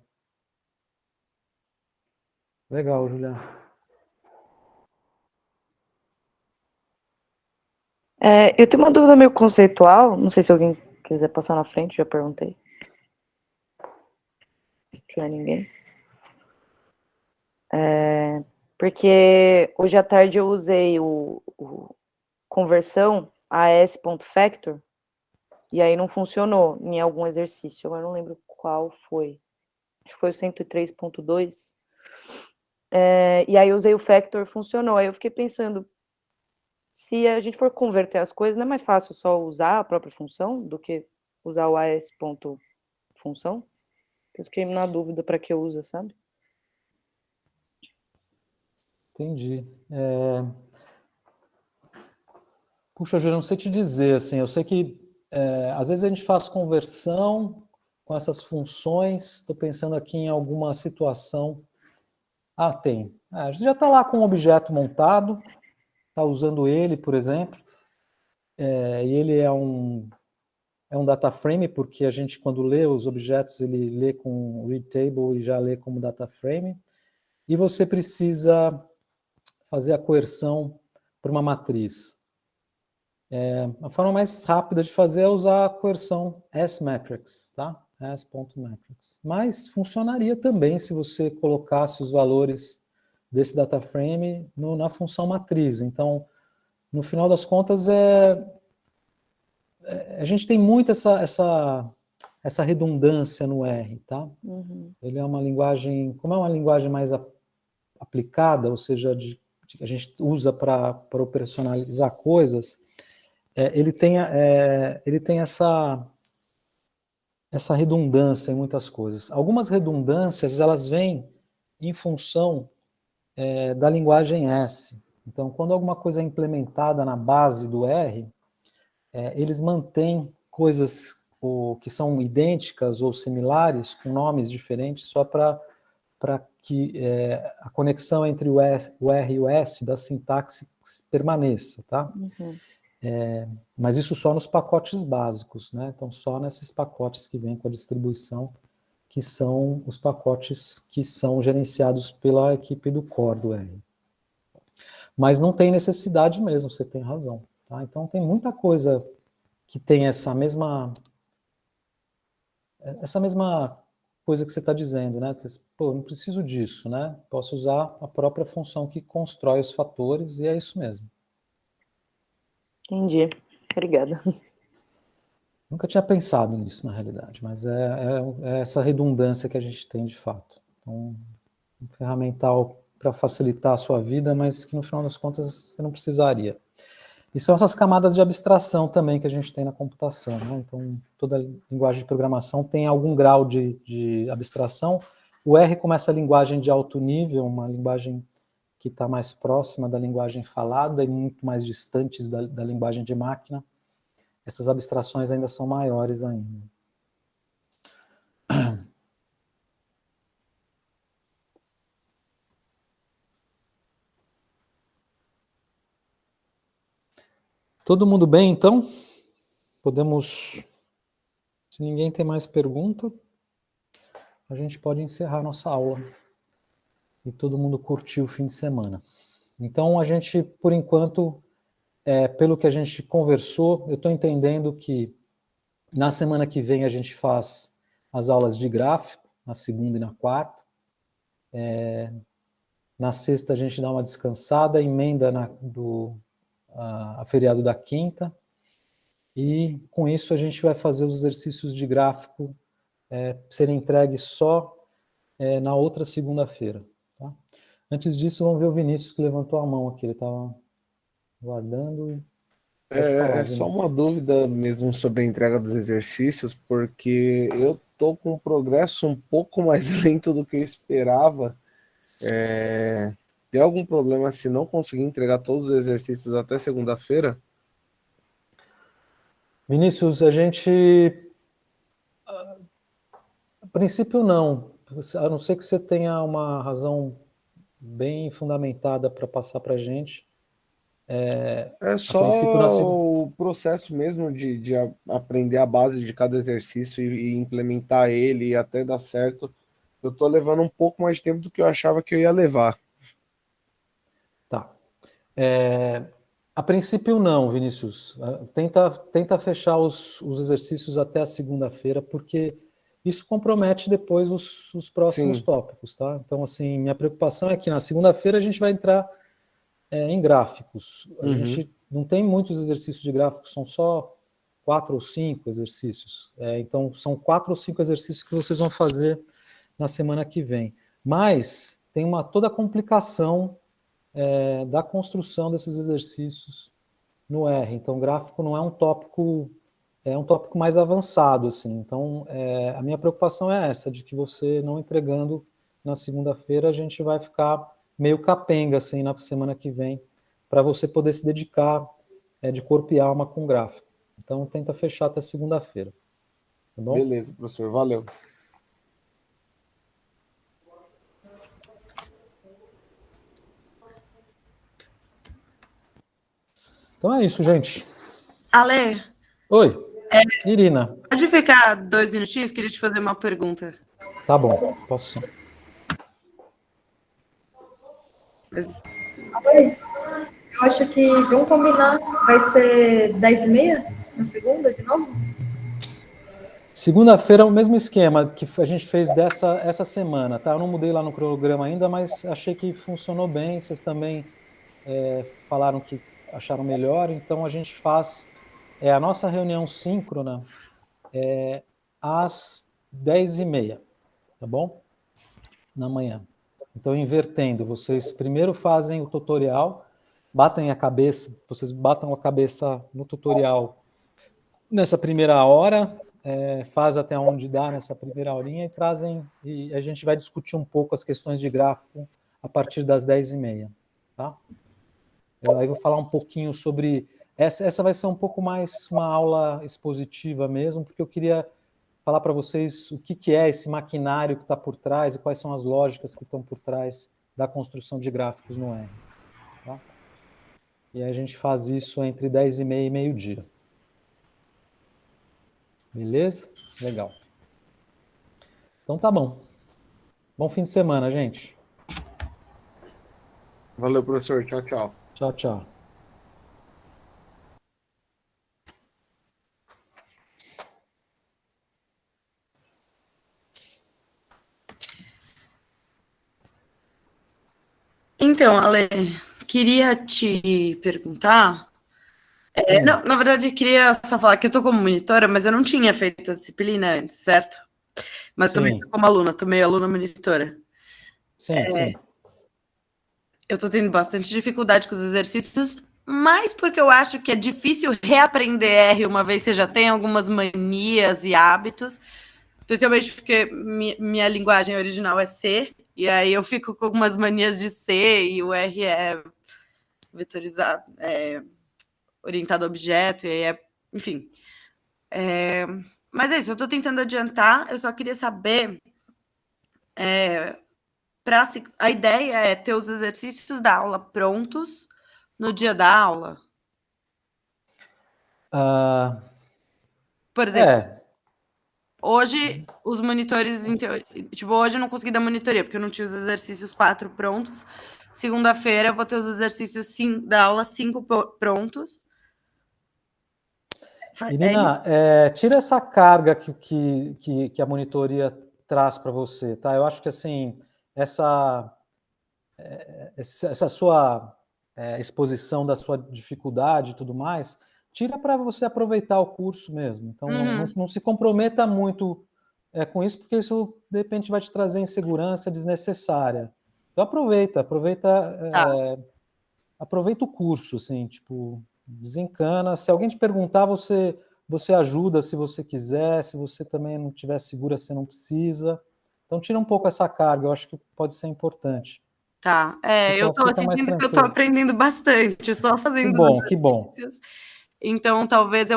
B: Legal, Juliana.
C: Eu tenho uma dúvida meio conceitual, não sei se alguém quiser passar na frente, já perguntei. Se tiver ninguém. Porque hoje à tarde eu usei o conversão AS.factor e aí não funcionou em algum exercício, eu não lembro qual foi. Acho que foi o 103.2. E aí eu usei o factor, funcionou. Aí eu fiquei pensando, se a gente for converter as coisas, não é mais fácil só usar a própria função do que usar o AS.função? Eu fiquei na dúvida para que eu uso, sabe?
B: Entendi. Puxa, Júlia, não sei te dizer, assim, eu sei que às vezes a gente faz conversão com essas funções, estou pensando aqui em alguma situação. Ah, tem. A gente já está lá com o objeto montado, está usando ele, por exemplo, e ele é um data frame, porque a gente, quando lê os objetos, ele lê com read table e já lê como data frame, e você precisa fazer a coerção para uma matriz. A forma mais rápida de fazer é usar a coerção S-matrix, tá? S.matrix. Mas funcionaria também se você colocasse os valores desse data frame na função matriz. Então, no final das contas, a gente tem muito essa redundância no R, tá?
C: Uhum.
B: Ele é uma linguagem, como é uma linguagem mais aplicada, ou seja, a gente usa para operacionalizar coisas, ele tem essa redundância em muitas coisas. Algumas redundâncias, elas vêm em função da linguagem S. Então, quando alguma coisa é implementada na base do R, eles mantêm coisas que são idênticas ou similares, com nomes diferentes, só para que a conexão entre o R e o S da sintaxe permaneça, tá?
C: Uhum.
B: Mas isso só nos pacotes básicos, né? Então, só nesses pacotes que vêm com a distribuição, que são os pacotes que são gerenciados pela equipe do core do R. Mas não tem necessidade mesmo, você tem razão. Tá? Então, tem muita coisa que tem essa mesma coisa que você está dizendo, né? Pô, não preciso disso, né? Posso usar a própria função que constrói os fatores, e é isso mesmo.
C: Entendi. Obrigada.
B: Nunca tinha pensado nisso, na realidade, mas é essa redundância que a gente tem de fato. Então, um ferramental para facilitar a sua vida, mas que no final das contas você não precisaria. E são essas camadas de abstração também que a gente tem na computação, né? Então, toda linguagem de programação tem algum grau de abstração. O R, como essa linguagem de alto nível, uma linguagem que está mais próxima da linguagem falada e muito mais distantes da linguagem de máquina, essas abstrações ainda são maiores ainda. Todo mundo bem, então? Podemos, se ninguém tem mais pergunta, a gente pode encerrar nossa aula. E todo mundo curtiu o fim de semana. Então, a gente, por enquanto, pelo que a gente conversou, eu estou entendendo que na semana que vem a gente faz as aulas de gráfico, na segunda e na quarta. Na sexta a gente dá uma descansada, emenda a feriado da quinta. E com isso a gente vai fazer os exercícios de gráfico serem entregues só na outra segunda-feira. Tá? Antes disso, vamos ver o Vinícius que levantou a mão aqui, ele estava guardando.
F: É só uma dúvida mesmo sobre a entrega dos exercícios, porque eu tô com um progresso um pouco mais lento do que eu esperava. Tem algum problema se não conseguir entregar todos os exercícios até segunda-feira?
B: Vinícius, a gente... A princípio, não. A não ser que você tenha uma razão bem fundamentada para passar para a gente.
F: É só o processo mesmo de aprender a base de cada exercício e implementar ele e até dar certo. Eu tô levando um pouco mais de tempo do que eu achava que eu ia levar.
B: Tá. A princípio não, Vinícius. Tenta fechar os exercícios até a segunda-feira, porque isso compromete depois os próximos
F: Sim.
B: tópicos, tá? Então, assim, minha preocupação é que na segunda-feira a gente vai entrar em gráficos. A gente não tem muitos exercícios de gráficos, são só 4 ou 5 exercícios. Então, são 4 ou 5 exercícios que vocês vão fazer na semana que vem. Mas tem toda a complicação da construção desses exercícios no R. Então, gráfico não é um tópico mais avançado, assim. Então, a minha preocupação é essa, de que você não entregando na segunda-feira, a gente vai ficar meio capenga, assim, na semana que vem, para você poder se dedicar de corpo e alma com gráfico. Então, tenta fechar até segunda-feira. Tá bom?
F: Beleza, professor. Valeu.
B: Então é isso, gente.
I: Ale,
B: Oi, Irina.
I: pode ficar 2 minutinhos? Queria te fazer uma pergunta.
B: Tá bom, posso sim.
A: Eu acho que, vamos combinar, vai ser 10h30 na segunda, de novo?
B: Segunda-feira é o mesmo esquema que a gente fez essa semana, tá? Eu não mudei lá no cronograma ainda, mas achei que funcionou bem. Vocês também falaram que acharam melhor, então a gente faz a nossa reunião síncrona às 10h30, tá bom? Na manhã. Então, invertendo, vocês primeiro fazem o tutorial, vocês batam a cabeça no tutorial nessa primeira hora, faz até onde dá nessa primeira horinha e a gente vai discutir um pouco as questões de gráfico a partir das 10h30, tá? Aí vou falar um pouquinho sobre... Essa vai ser um pouco mais uma aula expositiva mesmo, porque eu queria falar para vocês o que é esse maquinário que está por trás e quais são as lógicas que estão por trás da construção de gráficos no R. Tá? E aí a gente faz isso entre 10h30 e meio-dia. Beleza? Legal. Então tá bom. Bom fim de semana, gente.
F: Valeu, professor. Tchau, tchau.
B: Tchau, tchau.
I: Então, Ale, queria te perguntar... Não, na verdade, queria só falar que eu tô como monitora, mas eu não tinha feito a disciplina antes, certo? Mas também tô como aluna, tô meio aluna monitora.
B: Sim, sim.
I: Eu tô tendo bastante dificuldade com os exercícios, mas porque eu acho que é difícil reaprender R uma vez você já tem algumas manias e hábitos, especialmente porque minha linguagem original é C, E aí eu fico com algumas manias de C e o R é vetorizado, orientado a objeto, e aí enfim. Mas é isso, eu estou tentando adiantar, eu só queria saber. A ideia é ter os exercícios da aula prontos no dia da aula. Por exemplo, hoje os monitores, em teoria, tipo, hoje eu não consegui dar monitoria, porque eu não tinha os exercícios 4 prontos. Segunda-feira eu vou ter os exercícios da aula 5 prontos.
B: Irina, tira essa carga que a monitoria traz para você, tá? Eu acho que, assim, essa sua exposição da sua dificuldade e tudo mais, tira para você aproveitar o curso mesmo. Então, não se comprometa muito com isso, porque isso, de repente, vai te trazer insegurança desnecessária. Então, aproveita o curso, assim, tipo, desencana. Se alguém te perguntar, você ajuda se você quiser, se você também não estiver segura, você não precisa. Então, tira um pouco essa carga, eu acho que pode ser importante.
I: Tá, eu estou sentindo que eu estou aprendendo bastante, só fazendo
B: que bom.
I: Então, talvez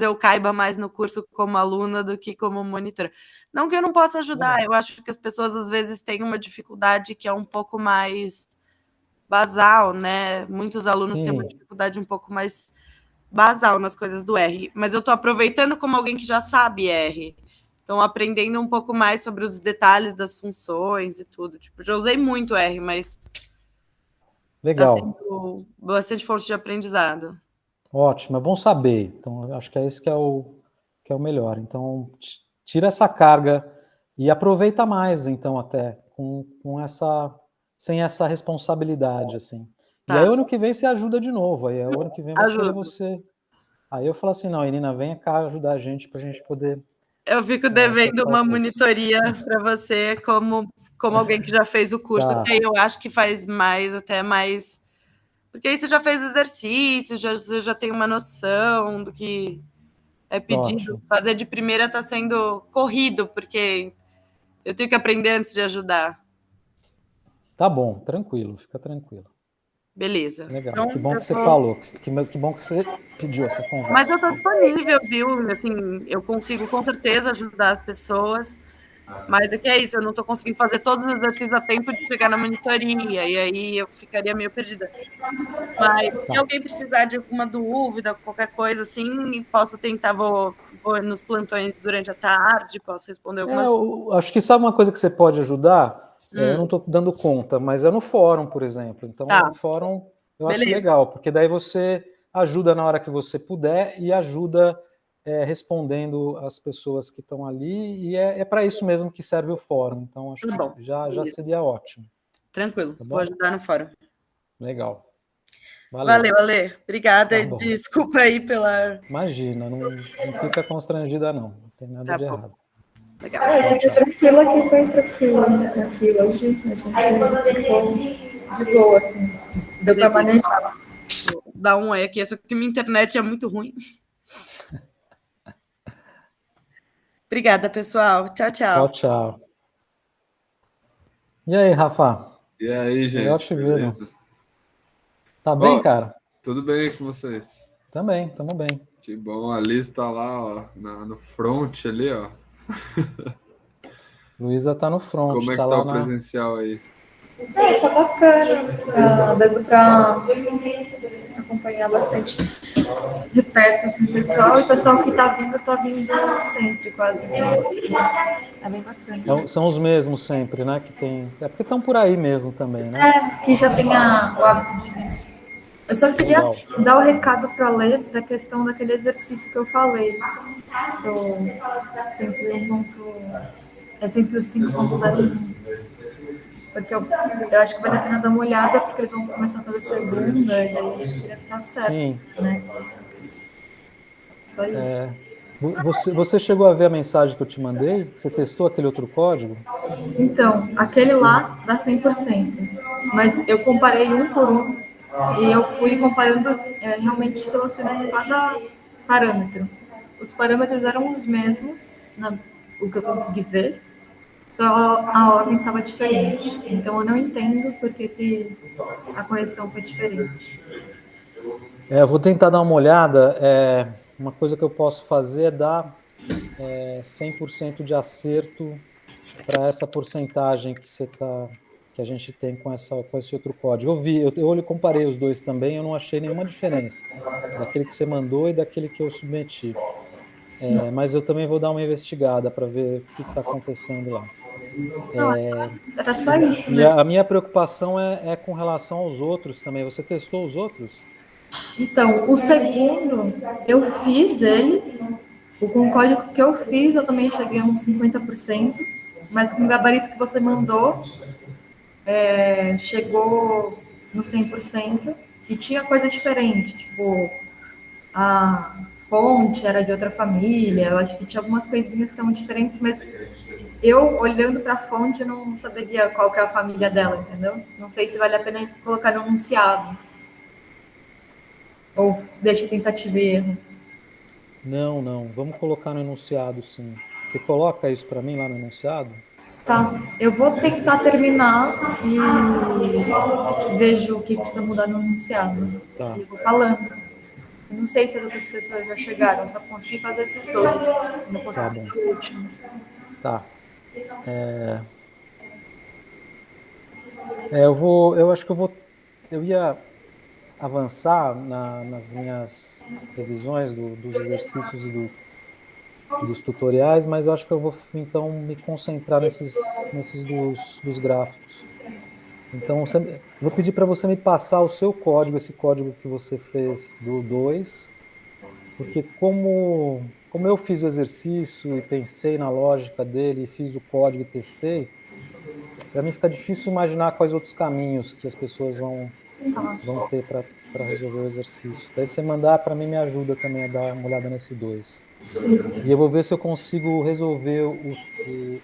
I: eu caiba mais no curso como aluna do que como monitora. Não que eu não possa ajudar, eu acho que as pessoas, às vezes, têm uma dificuldade que é um pouco mais basal, né? Muitos alunos têm uma dificuldade um pouco mais basal nas coisas do R, mas eu estou aproveitando como alguém que já sabe R. Então, aprendendo um pouco mais sobre os detalhes das funções e tudo. Tipo, já usei muito R, mas
B: legal.
I: Tá sendo bastante fonte de aprendizado.
B: Ótimo, é bom saber. Então, acho que é isso que é o melhor. Então, tira essa carga e aproveita mais, então, até sem essa responsabilidade, assim. Tá. E aí, ano que vem, você ajuda de novo. Aí, ano que vem, vai querer você... Aí eu falo assim, não, Irina, vem cá ajudar a gente para a gente poder...
I: Eu fico devendo uma monitoria para você como alguém que já fez o curso, que aí eu acho que faz até mais... Porque aí você já fez o exercício, você já tem uma noção do que é pedido. Ótimo. Fazer de primeira está sendo corrido, porque eu tenho que aprender antes de ajudar.
B: Tá bom, tranquilo, fica tranquilo.
I: Beleza.
B: Legal, então, que bom que você falou, que bom que você pediu essa conversa.
I: Mas eu estou disponível, viu? Assim, eu consigo com certeza ajudar as pessoas, mas é que é isso, eu não estou conseguindo fazer todos os exercícios a tempo de chegar na monitoria, e aí eu ficaria meio perdida. Mas se alguém precisar de alguma dúvida, qualquer coisa assim, posso tentar, vou nos plantões durante a tarde, posso responder algumas
B: eu acho que sabe uma coisa que você pode ajudar? Eu não estou dando conta, mas é no fórum, por exemplo. Então, no fórum eu acho legal, porque daí você ajuda na hora que você puder e ajuda respondendo as pessoas que estão ali, e é para isso mesmo que serve o fórum. Então, acho que já seria ótimo.
I: Tranquilo, tá, vou ajudar no fórum.
B: Legal.
I: Valeu, Ale. Obrigada. Tá, desculpa aí pela...
B: Imagina, não fica constrangida, não. Não tem nada de errado.
A: Legal. Fica tranquila que foi tranquilo aqui hoje. A gente ficou de boa, assim. Deu para manejar.
I: Dá um aqui, essa que minha internet é muito ruim. Obrigada, pessoal. Tchau, tchau.
B: Tchau, tchau. E aí, Rafa?
J: E aí, gente?
B: Legal te ver. Tá bem, cara?
J: Tudo bem com vocês?
B: Também, estamos bem.
J: Que bom, a Liz tá lá, ó, no front ali, ó.
B: Luísa tá no front.
J: Como é que tá o presencial aí?
A: Tá bacana. Dando pra acompanhar bastante de perto, assim, o pessoal. E o pessoal que tá vindo sempre, quase, assim. É bem bacana.
B: São os mesmos sempre, né? Que tem... É porque estão por aí mesmo também, né?
A: Que já tem o hábito de vir. Eu só queria dar o recado para ler da questão daquele exercício que eu falei. Do 105.01. Porque eu acho que vale a pena dar uma olhada, porque eles vão começar a fazer segunda, e aí acho que queria estar certo. Sim. Né? Só isso.
B: Você chegou a ver a mensagem que eu te mandei? Você testou aquele outro código?
A: Então, aquele lá dá 100%. Mas eu comparei um por um. E eu fui comparando, realmente selecionando cada parâmetro. Os parâmetros eram os mesmos, o que eu consegui ver, só a ordem estava diferente. Então, eu não entendo por que a correção foi diferente.
B: Eu vou tentar dar uma olhada. Uma coisa que eu posso fazer é dar 100% de acerto para essa porcentagem que a gente tem com esse outro código. Eu comparei os dois também, eu não achei nenhuma diferença daquele que você mandou e daquele que eu submeti. Mas eu também vou dar uma investigada para ver o que está acontecendo lá.
A: Era só isso
B: E
A: mesmo.
B: a minha preocupação é com relação aos outros também. Você testou os outros?
A: Então, o segundo, eu fiz ele, com o código que eu fiz, eu também cheguei a uns 50%, mas com o gabarito que você mandou, chegou no 100%, e tinha coisa diferente, tipo, a fonte era de outra família, eu acho que tinha algumas coisinhas que são diferentes, mas eu, olhando para a fonte, eu não saberia qual que é a família dela, entendeu? Não sei se vale a pena colocar no enunciado. Ou deixa tentativa e erro.
B: Não. Vamos colocar no enunciado, sim. Você coloca isso para mim lá no enunciado?
A: Tá, eu vou tentar terminar e vejo o que precisa mudar no enunciado.
B: Tá.
A: E eu vou falando. Eu não sei se as outras pessoas já chegaram, eu só consegui fazer esses dois. Não consegui fazer o último.
B: Tá. Eu ia avançar nas minhas revisões dos exercícios e dos tutoriais, mas eu acho que eu vou então me concentrar nesses dos gráficos. Então, vou pedir para você me passar o seu código, esse código que você fez do 2, porque como eu fiz o exercício e pensei na lógica dele, fiz o código e testei, para mim fica difícil imaginar quais outros caminhos que as pessoas vão ter para resolver o exercício. Daí você mandar, para mim me ajuda também a dar uma olhada nesse 2.
A: Sim.
B: E eu vou ver se eu consigo resolver o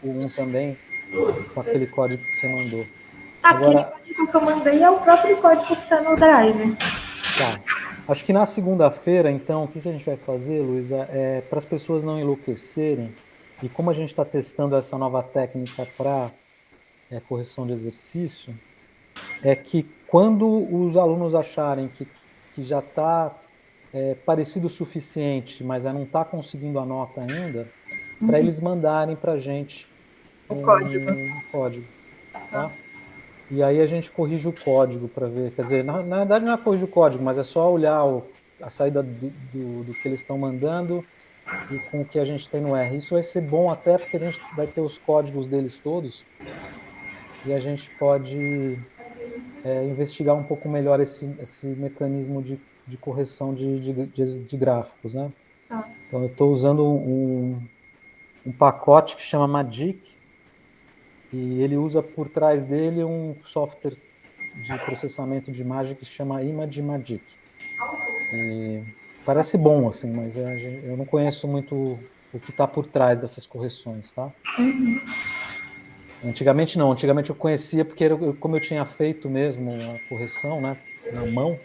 B: 1 também com aquele código que você mandou.
A: Aquele código que eu mandei é o próprio código que está no Drive.
B: Tá. Acho que na segunda-feira, então, o que a gente vai fazer, Luísa, para as pessoas não enlouquecerem, e como a gente está testando essa nova técnica para correção de exercício, é que quando os alunos acharem que já está parecido o suficiente, mas não está conseguindo a nota ainda, para eles mandarem para a gente
A: o código.
B: Tá? E aí a gente corrige o código para ver. Quer dizer, na verdade não é corrigir o código, mas é só olhar a saída do que eles estão mandando e com o que a gente tem no R. Isso vai ser bom até porque a gente vai ter os códigos deles todos e a gente pode investigar um pouco melhor esse mecanismo de correção de gráficos, né? Então eu estou usando um pacote que chama Magic, e ele usa por trás dele um software de processamento de imagem que se chama ImageMagick. E parece bom, assim, mas eu não conheço muito o que está por trás dessas correções, tá? Antigamente não, antigamente eu conhecia porque como eu tinha feito mesmo a correção, né, na mão,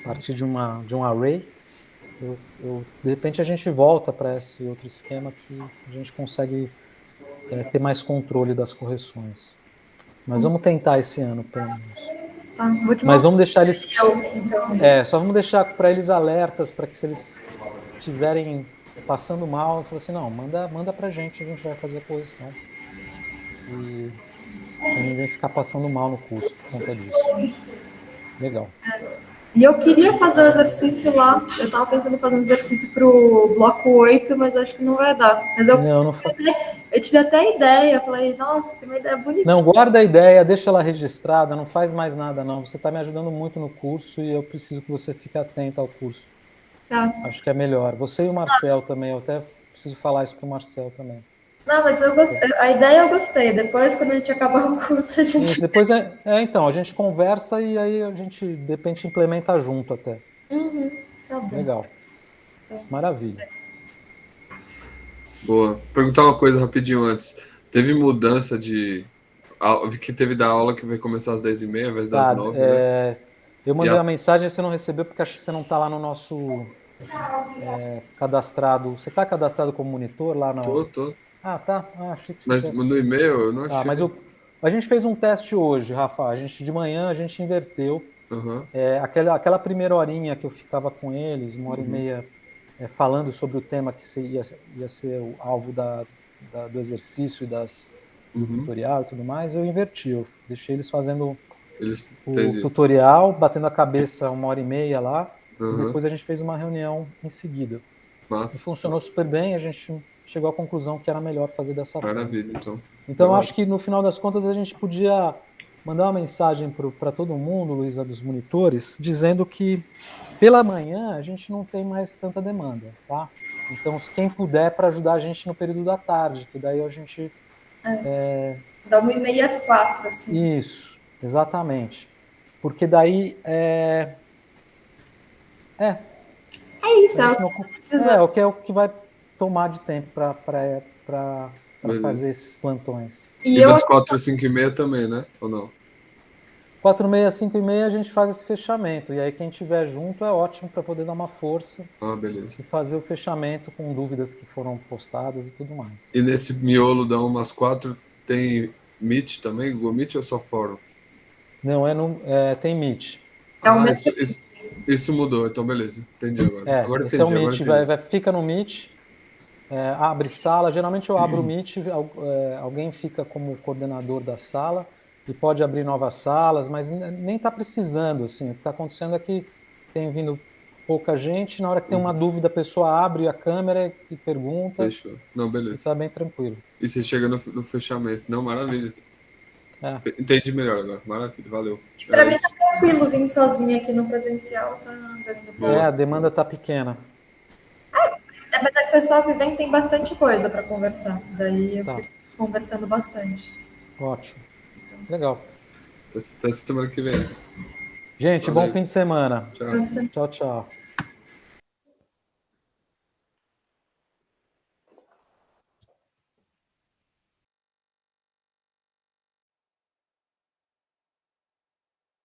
B: a partir de um array, de repente a gente volta para esse outro esquema que a gente consegue ter mais controle das correções. Mas vamos tentar esse ano, pelo menos.
A: Tá,
B: mas vamos deixar eles...
A: Então,
B: só vamos deixar para eles alertas, para que se eles estiverem passando mal, eu falo assim, não, manda para a gente vai fazer a correção. E para ninguém ficar passando mal no curso por conta disso. Legal.
A: E eu queria fazer o exercício lá, eu estava pensando em fazer um exercício para o bloco 8, mas acho que não vai dar. Mas eu tive até ideia, falei, nossa, tem uma ideia bonitinha.
B: Não, guarda a ideia, deixa ela registrada, não faz mais nada não. Você está me ajudando muito no curso e eu preciso que você fique atenta ao curso.
A: Tá.
B: Acho que é melhor. Você e o Marcel também, eu até preciso falar isso para o Marcel também.
A: Não, mas a ideia eu gostei. Depois, quando a gente acabar o curso, a gente...
B: Isso, depois então, a gente conversa e aí a gente, de repente, implementa junto até.
A: Tá bom.
B: Legal. Maravilha.
J: Boa. Perguntar uma coisa rapidinho antes. Teve mudança de... que teve da aula que vai começar às 10h30 ao invés das 9h, né?
B: Eu mandei uma mensagem e você não recebeu porque acho que você não está lá no nosso cadastrado. Você está cadastrado como monitor lá?
J: Tô.
B: Ah, tá. Ah, achei que você
J: Mas
B: tivesse...
J: no e-mail eu não achei.
B: mas a gente fez um teste hoje, Rafa. De manhã a gente inverteu.
J: Uhum.
B: Aquela primeira horinha que eu ficava com eles, 1h30, falando sobre o tema que ia ser o alvo do exercício e do tutorial e tudo mais, eu inverti. Eu deixei eles fazendo o tutorial, batendo a cabeça 1h30 lá, e depois a gente fez uma reunião em seguida.
J: Massa.
B: E funcionou super bem, a gente chegou à conclusão que era melhor fazer dessa forma.
J: Maravilha, então.
B: Então, eu acho que no final das contas a gente podia mandar uma mensagem para todo mundo, Luísa, dos monitores, dizendo que pela manhã a gente não tem mais tanta demanda, tá? Então, quem puder para ajudar a gente no período da tarde, que daí a gente...
A: Da 1h30 às 4h, assim.
B: Isso, exatamente. Porque daí
A: É isso,
B: é o que vai tomar de tempo para fazer esses plantões.
J: E das 4 às 5h30 também, né? Ou não?
B: 4h30, 5h30 a gente faz esse fechamento. E aí quem tiver junto é ótimo para poder dar uma força.
J: Beleza.
B: E fazer o fechamento com dúvidas que foram postadas e tudo mais.
J: E nesse miolo da 1 às 4 tem Meet também? Google Meet ou só fórum?
B: Não, tem Meet.
J: Isso mudou, então beleza. Entendi agora. Agora
B: esse
J: entendi,
B: é o Meet, fica no Meet, abre sala. Geralmente eu abro o Meet, alguém fica como coordenador da sala e pode abrir novas salas, mas nem está precisando, assim. O que está acontecendo é que tem vindo pouca gente, na hora que tem uma dúvida, a pessoa abre a câmera e pergunta.
J: Fechou. Não, beleza.
B: Está bem tranquilo.
J: E você chega no fechamento. Não, maravilha. Entendi melhor agora. Maravilha, valeu.
A: Para mim tá tranquilo vir sozinha aqui no presencial, tá dando.
B: A demanda tá pequena.
A: Mas é que o pessoal que vem tem bastante coisa para conversar. Daí eu fico conversando bastante.
B: Ótimo. Legal.
J: Até semana que vem.
B: Gente, bom fim de semana.
J: Tchau.
B: Tchau, tchau.